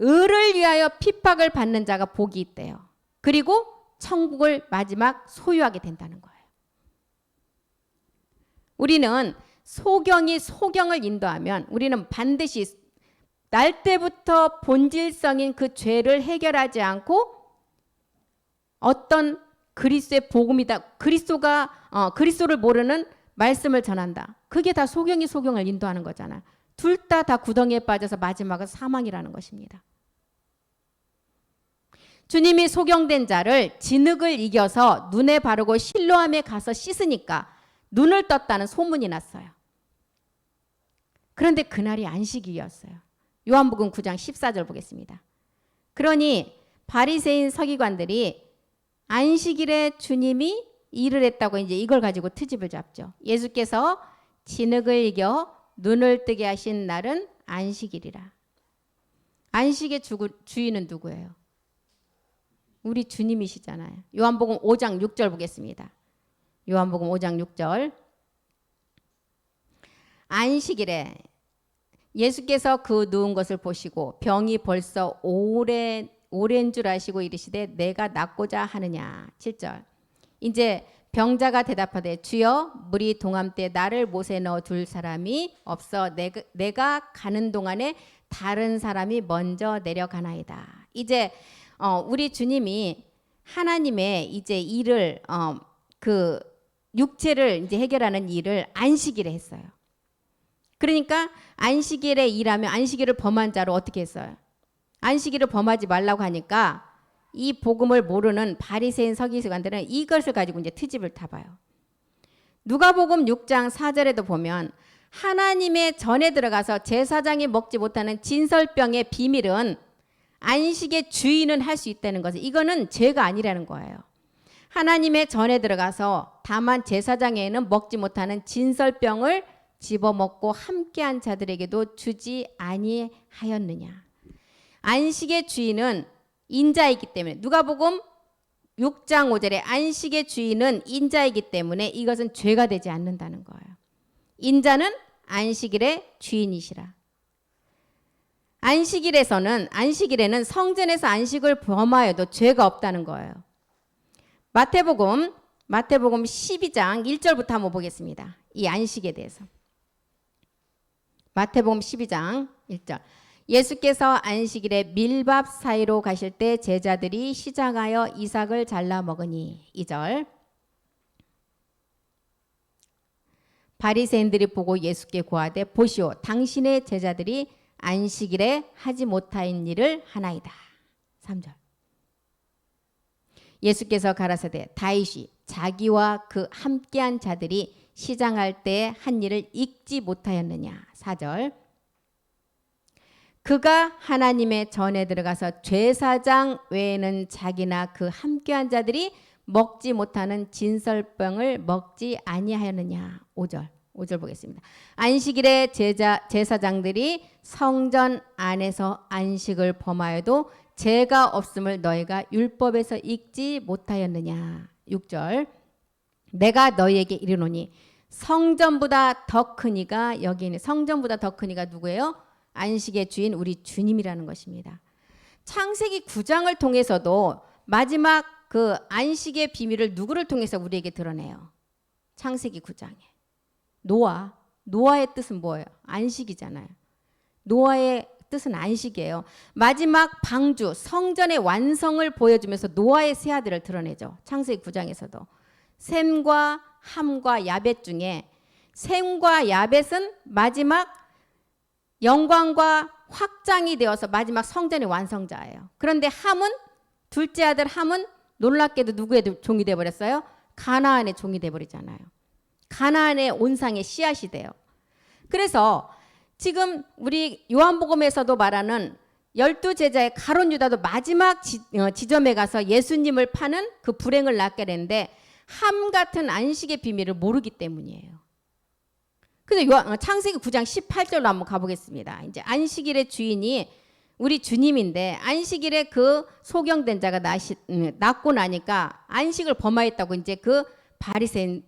의를 위하여 핍박을 받는 자가 복이 있대요. 그리고 천국을 마지막 소유하게 된다는 거예요. 우리는 소경이 소경을 인도하면 우리는 반드시 날 때부터 본질성인 그 죄를 해결하지 않고 어떤 그리스도의 복음이다. 그리스도를 모르는 말씀을 전한다. 그게 다 소경이 소경을 인도하는 거잖아. 둘 다 구덩이에 빠져서 마지막은 사망이라는 것입니다. 주님이 소경된 자를 진흙을 이겨서 눈에 바르고 실로암에 가서 씻으니까 눈을 떴다는 소문이 났어요. 그런데 그날이 안식일이었어요. 요한복음 9장 14절 보겠습니다. 그러니 바리새인 서기관들이 안식일에 주님이 일을 했다고 이제 이걸 가지고 트집을 잡죠. 예수께서 진흙을 이겨 눈을 뜨게 하신 날은 안식일이라. 안식의 주인은 누구예요? 우리 주님이시잖아요. 요한복음 5장 6절 보겠습니다. 요한복음 5장 6절. 안식일에 예수께서 그 누운 것을 보시고 병이 벌써 오랜 줄 아시고 이르시되 내가 낫고자 하느냐. 7절. 이제 병자가 대답하되 주여 물이 동암 때 나를 못에 넣어 둘 사람이 없어 내가 가는 동안에 다른 사람이 먼저 내려가나이다. 이제 우리 주님이 하나님의 이제 일을 그 육체를 이제 해결하는 일을 안식일에 했어요. 그러니까 안식일에 일하면 안식일을 범한 자로 어떻게 했어요? 안식일을 범하지 말라고 하니까 이 복음을 모르는 바리새인 서기관들은 이것을 가지고 이제 트집을 타봐요. 누가복음 6장 4절에도 보면 하나님의 전에 들어가서 제사장이 먹지 못하는 진설병의 비밀은 안식의 주인은 할 수 있다는 것은 이거는 죄가 아니라는 거예요. 하나님의 전에 들어가서 다만 제사장에는 먹지 못하는 진설병을 집어먹고 함께한 자들에게도 주지 아니하였느냐. 안식의 주인은 인자이기 때문에 누가복음 6장 5절에 안식의 주인은 인자이기 때문에 이것은 죄가 되지 않는다는 거예요. 인자는 안식일의 주인이시라. 안식일에는 성전에서 안식을 범하여도 죄가 없다는 거예요. 마태복음 12장 1절부터 한번 보겠습니다. 이 안식에 대해서. 마태복음 12장 1절. 예수께서 안식일에 밀밥 사이로 가실 때 제자들이 시장하여 이삭을 잘라 먹으니. 2절. 바리새인들이 보고 예수께 고하되 보시오 당신의 제자들이 안식일에 하지 못한 일을 하나이다. 3절. 예수께서 가라사대 다윗이 자기와 그 함께한 자들이 시장할 때 한 일을 잊지 못하였느냐. 4절. 그가 하나님의 전에 들어가서 제사장 외에는 자기나 그 함께한 자들이 먹지 못하는 진설병을 먹지 아니하였느냐. 5절 보겠습니다. 안식일에 제사장들이 성전 안에서 안식을 범하여도 죄가 없음을 너희가 율법에서 읽지 못하였느냐. 6절. 내가 너희에게 이르노니 성전보다 더 크니가 여기 있는 성전보다 더 크니가 누구예요? 안식의 주인 우리 주님이라는 것입니다. 창세기 9장을 통해서도 마지막 그 안식의 비밀을 누구를 통해서 우리에게 드러내요? 창세기 9장에. 노아의 뜻은 뭐예요? 안식이잖아요. 노아의 뜻은 안식이에요. 마지막 방주 성전의 완성을 보여주면서 노아의 세 아들을 드러내죠. 창세기 9장에서도. 셈과 함과 야벳 중에 셈과 야벳은 마지막 영광과 확장이 되어서 마지막 성전의 완성자예요. 그런데 함은 둘째 아들 함은 놀랍게도 누구의 종이 되어버렸어요? 가나안의 종이 되어버리잖아요. 가나안의 온상의 씨앗이 돼요. 그래서 지금 우리 요한복음에서도 말하는 열두 제자의 가룟 유다도 마지막 지점에 가서 예수님을 파는 그 불행을 낳게 되는데 함 같은 안식의 비밀을 모르기 때문이에요. 근데 창세기 9장 18절로 한번 가보겠습니다. 이제 안식일의 주인이 우리 주님인데 안식일에 그 소경된 자가 낳고 나니까 안식을 범하였다고 이제 그 바리새인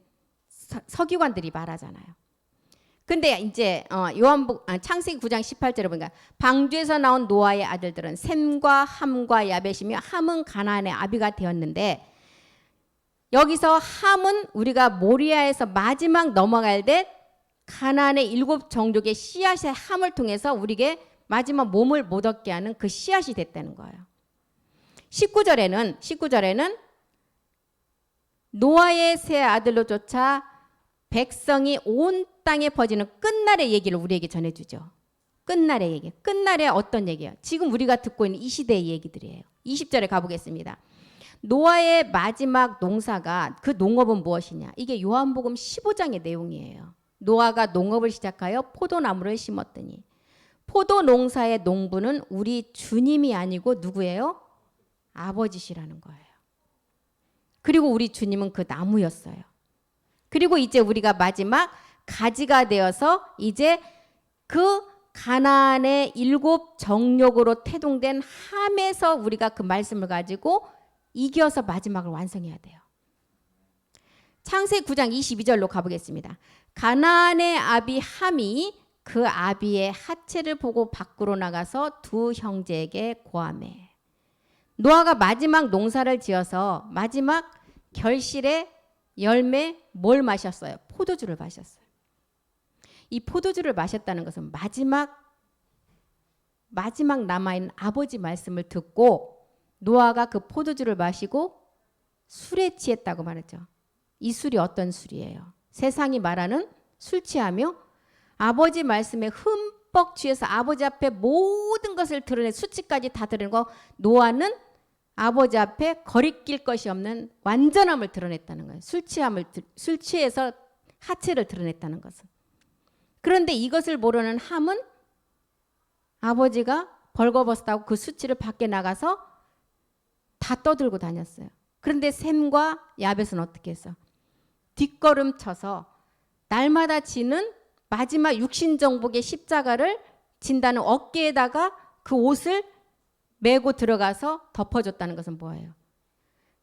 서기관들이 말하잖아요. 근데 이제 창세기 9장 18절에 보니까 방주에서 나온 노아의 아들들은 셈과 함과 야벳이며 함은 가나안의 아비가 되었는데 여기서 함은 우리가 모리아에서 마지막 넘어갈 때 가나안의 7 종족의 씨앗의 함을 통해서 우리에게 마지막 몸을 못 얻게 하는 그 씨앗이 됐다는 거예요. 19절에는 노아의 세 아들로 쫓아 백성이 온 땅에 퍼지는 끝날의 얘기를 우리에게 전해주죠. 끝날의 얘기. 끝날의 어떤 얘기예요? 지금 우리가 듣고 있는 이 시대의 얘기들이에요. 20절에 가보겠습니다. 노아의 마지막 농사가 그 농업은 무엇이냐? 이게 요한복음 15장의 내용이에요. 노아가 농업을 시작하여 포도나무를 심었더니 포도 농사의 농부는 우리 주님이 아니고 누구예요? 아버지시라는 거예요. 그리고 우리 주님은 그 나무였어요. 그리고 이제 우리가 마지막 가지가 되어서 이제 그 가나안의 7 정욕으로 태동된 함에서 우리가 그 말씀을 가지고 이겨서 마지막을 완성해야 돼요. 창세기 9장 22절로 가보겠습니다. 가나안의 아비 함이 그 아비의 하체를 보고 밖으로 나가서 두 형제에게 고하매. 노아가 마지막 농사를 지어서 마지막 결실의 열매 뭘 마셨어요? 포도주를 마셨어요. 이 포도주를 마셨다는 것은 마지막 남아있는 아버지 말씀을 듣고 노아가 그 포도주를 마시고 술에 취했다고 말했죠. 이 술이 어떤 술이에요? 세상이 말하는 술 취하며 아버지 말씀에 흠뻑 취해서 아버지 앞에 모든 것을 드러내 수치까지 다 드러낸 거. 노아는 아버지 앞에 거리낄 것이 없는 완전함을 드러냈다는 거예요. 술 취해서 하체를 드러냈다는 것은. 그런데 이것을 모르는 함은 아버지가 벌거벗었다고 그 수치를 밖에 나가서 다 떠들고 다녔어요. 그런데 셈과 야벳은 어떻게 했어? 뒷걸음 쳐서 날마다 지는 마지막 육신정복의 십자가를 진다는 어깨에다가 그 옷을 메고 들어가서 덮어줬다는 것은 뭐예요?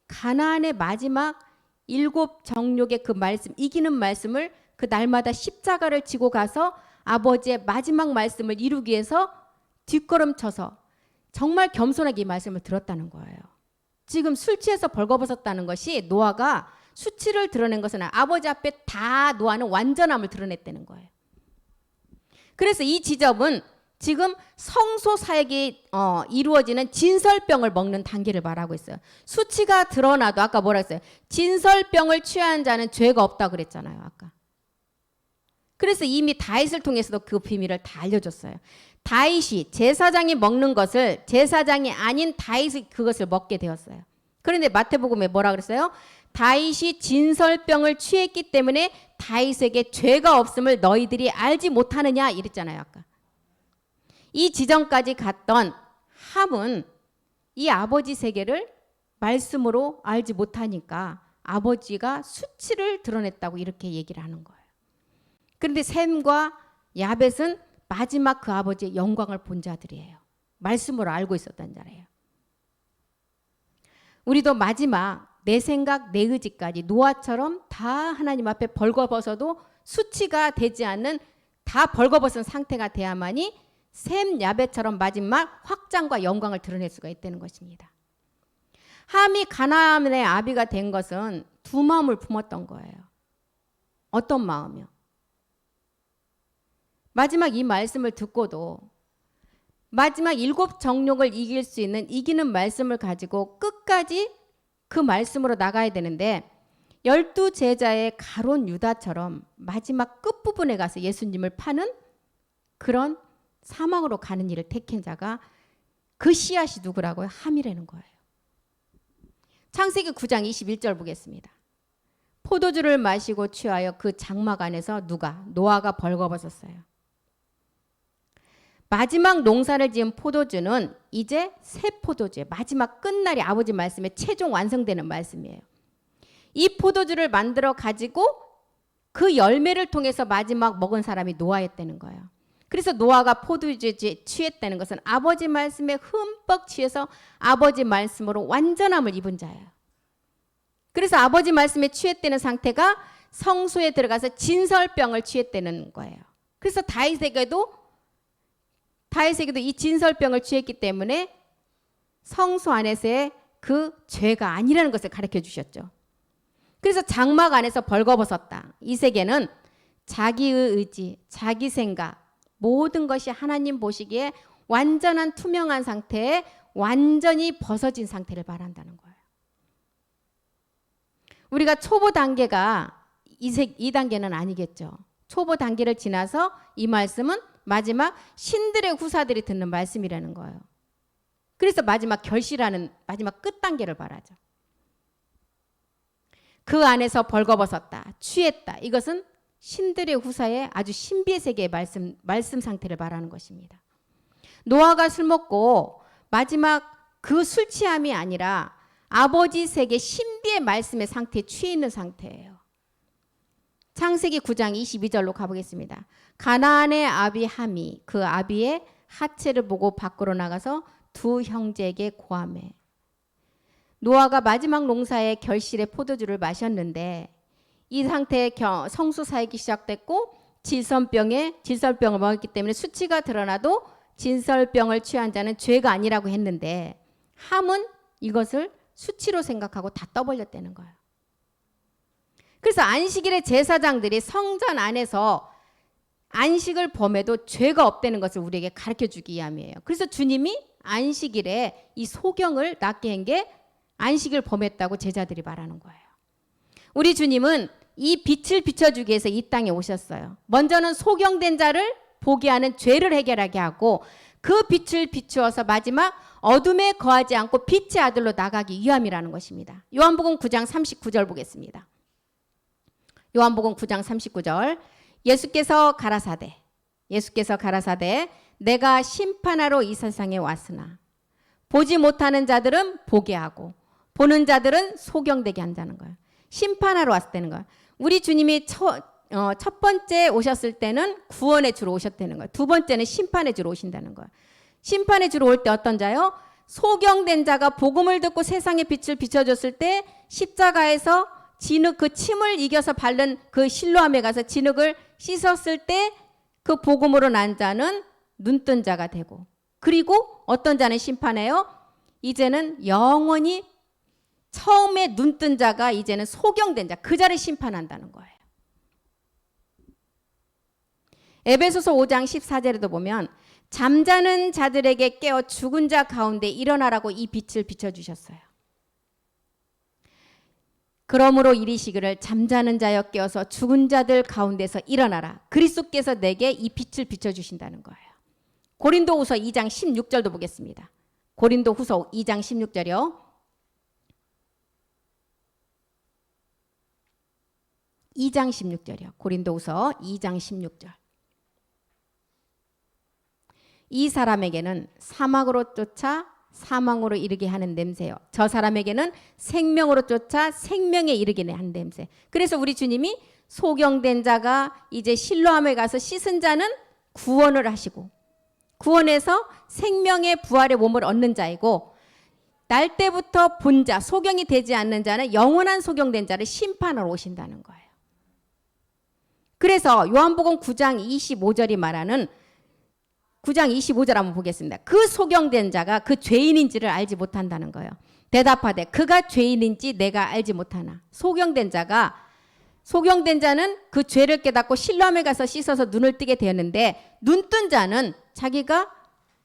가나안의 마지막 7 정욕의 그 말씀, 이기는 말씀을 그 날마다 십자가를 지고 가서 아버지의 마지막 말씀을 이루기 위해서 뒷걸음쳐서 정말 겸손하게 이 말씀을 들었다는 거예요. 지금 술 취해서 벌거벗었다는 것이 노아가 수치를 드러낸 것은 아버지 앞에 다 노아는 완전함을 드러냈다는 거예요. 그래서 이 지점은 지금 성소 사역이 이루어지는 진설병을 먹는 단계를 말하고 있어요. 수치가 드러나도 아까 뭐라 했어요? 진설병을 취한 자는 죄가 없다고 그랬잖아요. 아까. 그래서 이미 다윗을 통해서도 그 비밀을 다 알려줬어요. 다윗이 제사장이 먹는 것을 제사장이 아닌 다윗이 그것을 먹게 되었어요. 그런데 마태복음에 뭐라 그랬어요? 다윗이 진설병을 취했기 때문에 다윗에게 죄가 없음을 너희들이 알지 못하느냐 이랬잖아요. 아까. 이 지점까지 갔던 함은 이 아버지 세계를 말씀으로 알지 못하니까 아버지가 수치를 드러냈다고 이렇게 얘기를 하는 거예요. 그런데 셈과 야벳은 마지막 그 아버지의 영광을 본 자들이에요. 말씀으로 알고 있었던 자예요. 우리도 마지막 내 생각, 내 의지까지 노아처럼 다 하나님 앞에 벌거벗어도 수치가 되지 않는 다 벌거벗은 상태가 돼야만이 셈, 야벳처럼 마지막 확장과 영광을 드러낼 수가 있다는 것입니다. 함이 가나안의 아비가 된 것은 두 마음을 품었던 거예요. 어떤 마음이요? 마지막 이 말씀을 듣고도 마지막 7 정욕을 이길 수 있는 이기는 말씀을 가지고 끝까지 그 말씀으로 나가야 되는데 12 제자의 가룟 유다처럼 마지막 끝부분에 가서 예수님을 파는 그런 사망으로 가는 일을 택한 자가 그 씨앗이 누구라고요? 함이라는 거예요. 창세기 9장 21절 보겠습니다. 포도주를 마시고 취하여 그 장막 안에서 누가? 노아가 벌거벗었어요. 마지막 농사를 지은 포도주는 이제 새 포도주의 마지막 끝날이 아버지 말씀에 최종 완성되는 말씀이에요. 이 포도주를 만들어 가지고 그 열매를 통해서 마지막 먹은 사람이 노아였다는 거예요. 그래서 노아가 포도주에 취했다는 것은 아버지 말씀에 흠뻑 취해서 아버지 말씀으로 완전함을 입은 자예요. 그래서 아버지 말씀에 취했다는 상태가 성소에 들어가서 진설병을 취했다는 거예요. 그래서 다윗에게도 이 진설병을 취했기 때문에 성소 안에서의 그 죄가 아니라는 것을 가르쳐 주셨죠. 그래서 장막 안에서 벌거벗었다. 이 세계는 자기의 의지, 자기 생각, 모든 것이 하나님 보시기에 완전한 투명한 상태에 완전히 벗어진 상태를 말한다는 거예요. 우리가 초보 단계가 이 단계는 아니겠죠. 초보 단계를 지나서 이 말씀은 마지막 신들의 후사들이 듣는 말씀이라는 거예요. 그래서 마지막 결실하는 마지막 끝 단계를 말하죠. 그 안에서 벌거벗었다, 취했다. 이것은 신들의 후사의 아주 신비의 세계의 말씀 상태를 말하는 것입니다. 노아가 술 먹고 마지막 그 술 취함이 아니라 아버지 세계 신비의 말씀의 상태에 취해 있는 상태예요. 창세기 9장 22절로 가보겠습니다. 가나안의 아비 함이 그 아비의 하체를 보고 밖으로 나가서 두 형제에게 고하매. 노아가 마지막 농사의 결실의 포도주를 마셨는데 이 상태에 성수 사역이 시작됐고 질설병을 먹었기 때문에 수치가 드러나도 진설병을 취한 자는 죄가 아니라고 했는데 함은 이것을 수치로 생각하고 다 떠벌렸다는 거예요. 그래서 안식일의 제사장들이 성전 안에서 안식을 범해도 죄가 없다는 것을 우리에게 가르쳐주기 위함이에요. 그래서 주님이 안식일에 이 소경을 낫게 한 게 안식을 범했다고 제자들이 말하는 거예요. 우리 주님은 이 빛을 비춰주기 위해서 이 땅에 오셨어요. 먼저는 소경된 자를 보게 하는 죄를 해결하게 하고 그 빛을 비추어서 마지막 어둠에 거하지 않고 빛의 아들로 나가기 위함이라는 것입니다. 요한복음 9장 39절 보겠습니다. 요한복음 9장 39절 예수께서 가라사대 내가 심판하러 이 세상에 왔으나 보지 못하는 자들은 보게 하고 보는 자들은 소경되게 한다는 거예요. 심판하러 왔다는 거예요. 우리 주님이 첫 번째 오셨을 때는 구원의 주로 오셨다는 거예요. 두 번째는 심판의 주로 오신다는 거예요. 심판의 주로 올 때 어떤 자요? 소경된 자가 복음을 듣고 세상의 빛을 비춰줬을 때 십자가에서 진흙 그 침을 이겨서 바른 그 실로암에 가서 진흙을 씻었을 때 그 복음으로 난 자는 눈뜬 자가 되고 그리고 어떤 자는 심판해요? 이제는 영원히 처음에 눈뜬 자가 이제는 소경된 자 그 자를 심판한다는 거예요. 에베소서 5장 14절에도 보면 잠자는 자들에게 깨어 죽은 자 가운데 일어나라고 이 빛을 비춰주셨어요. 그러므로 이르시기를 잠자는 자여 깨어서 죽은 자들 가운데서 일어나라. 그리스도께서 내게 이 빛을 비춰주신다는 거예요. 고린도후서 2장 16절도 보겠습니다. 고린도후서 2장 16절이요. 2장 16절이요. 고린도후서 2장 16절. 이 사람에게는 사막으로 쫓아 사망으로 이르게 하는 냄새요. 저 사람에게는 생명으로 쫓아 생명에 이르게 하는 냄새. 그래서 우리 주님이 소경된 자가 이제 실로암에 가서 씻은 자는 구원을 하시고 구원해서 생명의 부활의 몸을 얻는 자이고 날 때부터 본 자, 소경이 되지 않는 자는 영원한 소경된 자를 심판하러 오신다는 거예요. 그래서 요한복음 9장 25절이 말하는 9장 25절 한번 보겠습니다. 그 소경된 자가 그 죄인인지를 알지 못한다는 거예요. 대답하되 그가 죄인인지 내가 알지 못하나. 소경된 자는 그 죄를 깨닫고 실로암에 가서 씻어서 눈을 뜨게 되었는데 눈뜬 자는 자기가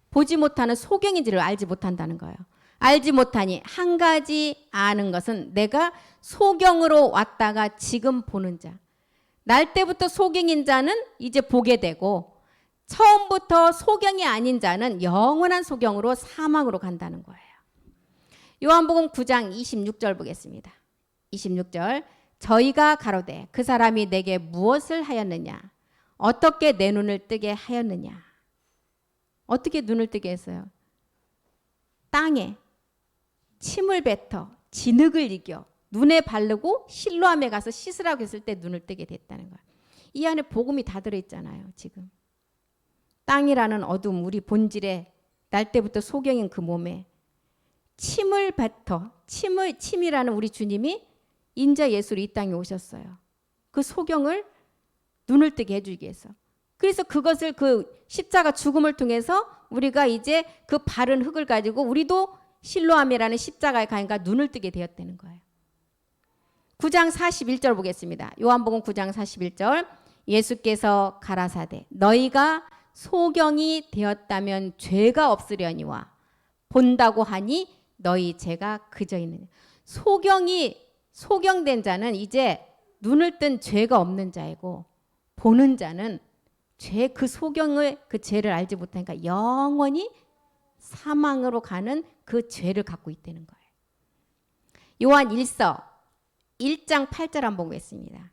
보지 못하는 소경인지를 알지 못한다는 거예요. 알지 못하니 한 가지 아는 것은 내가 소경으로 왔다가 지금 보는 자. 날 때부터 소경인 자는 이제 보게 되고 처음부터 소경이 아닌 자는 영원한 소경으로 사망으로 간다는 거예요. 요한복음 9장 26절 보겠습니다. 26절 저희가 가로되 그 사람이 내게 무엇을 하였느냐 어떻게 내 눈을 뜨게 하였느냐. 어떻게 눈을 뜨게 했어요? 땅에 침을 뱉어 진흙을 이겨 눈에 바르고 실로암에 가서 씻으라고 했을 때 눈을 뜨게 됐다는 거예요. 이 안에 복음이 다 들어있잖아요. 지금 땅이라는 어둠, 우리 본질에 날 때부터 소경인 그 몸에 침을 뱉어 침이라는 우리 주님이 인자 예수로 이 땅에 오셨어요. 그 소경을 눈을 뜨게 해주기 위해서. 그래서 그것을 그 십자가 죽음을 통해서 우리가 이제 그 바른 흙을 가지고 우리도 실로암이라는 십자가에 가니까 눈을 뜨게 되었다는 거예요. 9장 41절 보겠습니다. 요한복음 9장 41절. 예수께서 가라사대 너희가 소경이 되었다면 죄가 없으려니와 본다고 하니 너희 죄가 그저 있느냐. 소경된 자는 이제 눈을 뜬 죄가 없는 자이고 보는 자는 그 소경의 그 죄를 알지 못하니까 영원히 사망으로 가는 그 죄를 갖고 있다는 거예요. 요한 1서 1장 8절 한번 보겠습니다.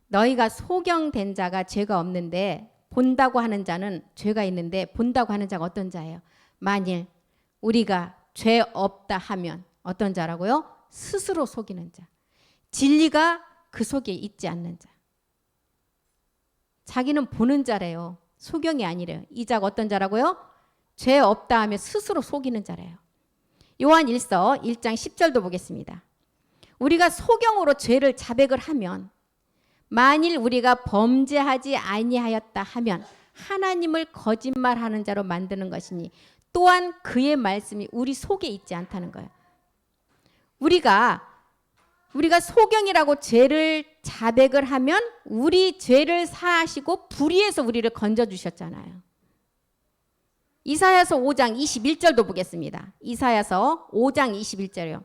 너희가 소경된 자가 죄가 없는데 본다고 하는 자는 죄가 있는데 본다고 하는 자가 어떤 자예요? 만일 우리가 죄 없다 하면 어떤 자라고요? 스스로 속이는 자. 진리가 그 속에 있지 않는 자. 자기는 보는 자래요. 소경이 아니래요. 이 자가 어떤 자라고요? 죄 없다 하면 스스로 속이는 자래요. 요한 1서 1장 10절도 보겠습니다. 우리가 소경으로 죄를 자백을 하면 만일 우리가 범죄하지 아니하였다 하면 하나님을 거짓말하는 자로 만드는 것이니 또한 그의 말씀이 우리 속에 있지 않다는 거예요. 우리가 소경이라고 죄를 자백을 하면 우리 죄를 사하시고 불의에서 우리를 건져주셨잖아요. 이사야서 5장 21절도 보겠습니다. 이사야서 5장 21절이요.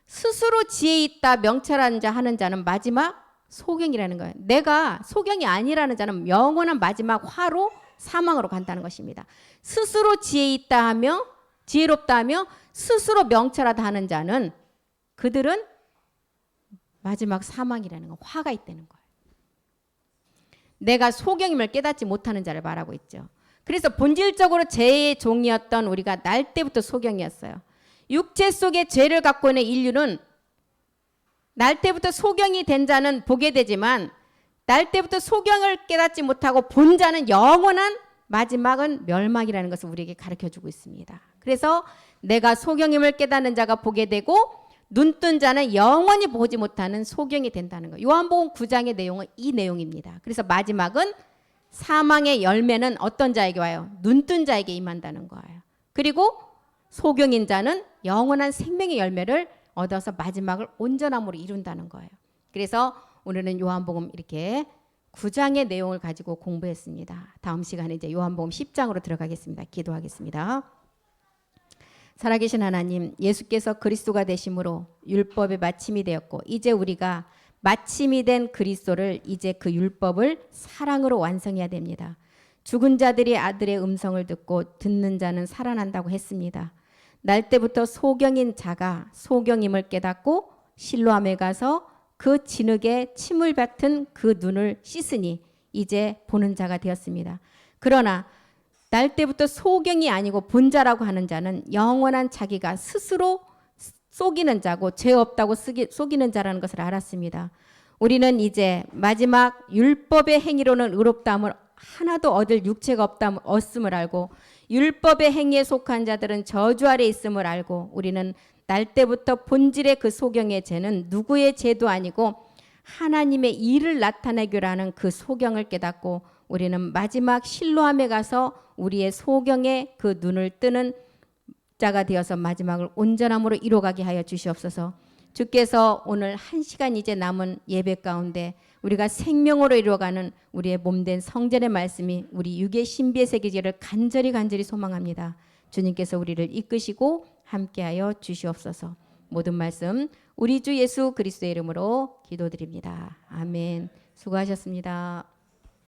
스스로 지혜 있다 명철한 자 하는 자는 마지막 소경이라는 거예요. 내가 소경이 아니라는 자는 영원한 마지막 화로 사망으로 간다는 것입니다. 스스로 지혜 있다 하며 지혜롭다 하며 스스로 명철하다 하는 자는 그들은 마지막 사망이라는 거, 화가 있다는 거예요. 내가 소경임을 깨닫지 못하는 자를 말하고 있죠. 그래서 본질적으로 죄의 종이었던 우리가 날 때부터 소경이었어요. 육체 속에 죄를 갖고 있는 인류는 날 때부터 소경이 된 자는 보게 되지만 날 때부터 소경을 깨닫지 못하고 본 자는 영원한 마지막은 멸망이라는 것을 우리에게 가르쳐주고 있습니다. 그래서 내가 소경임을 깨닫는 자가 보게 되고 눈뜬 자는 영원히 보지 못하는 소경이 된다는 거예요. 요한복음 9장의 내용은 이 내용입니다. 그래서 마지막은 사망의 열매는 어떤 자에게 와요? 눈뜬 자에게 임한다는 거예요. 그리고 소경인 자는 영원한 생명의 열매를 얻어서 마지막을 온전함으로 이룬다는 거예요. 그래서 오늘은 요한복음 이렇게 9장의 내용을 가지고 공부했습니다. 다음 시간에 이제 요한복음 10장으로 들어가겠습니다. 기도하겠습니다. 살아계신 하나님, 예수께서 그리스도가 되심으로 율법의 마침이 되었고 이제 우리가 마침이 된 그리스도를 이제 그 율법을 사랑으로 완성해야 됩니다. 죽은 자들이 아들의 음성을 듣고 듣는 자는 살아난다고 했습니다. 날 때부터 소경인 자가 소경임을 깨닫고 실로암에 가서 그 진흙에 침을 뱉은 그 눈을 씻으니 이제 보는 자가 되었습니다. 그러나 날 때부터 소경이 아니고 본자라고 하는 자는 영원한 자기가 스스로 속이는 자고 죄 없다고 속이는 자라는 것을 알았습니다. 우리는 이제 마지막 율법의 행위로는 의롭다함을 하나도 얻을 육체가 없음을 알고 율법의 행위에 속한 자들은 저주 아래 있음을 알고 우리는 날 때부터 본질의 그 소경의 죄는 누구의 죄도 아니고 하나님의 일을 나타내기라는 그 소경을 깨닫고 우리는 마지막 실로암에 가서 우리의 소경의 그 눈을 뜨는 자가 되어서 마지막을 온전함으로 이뤄가게 하여 주시옵소서. 주께서 오늘 한 시간 이제 남은 예배 가운데 우리가 생명으로 이루어가는 우리의 몸된 성전의 말씀이 우리 육의 신비의 새기지를 간절히 소망합니다. 주님께서 우리를 이끄시고 함께하여 주시옵소서. 모든 말씀 우리 주 예수 그리스도의 이름으로 기도드립니다. 아멘. 수고하셨습니다.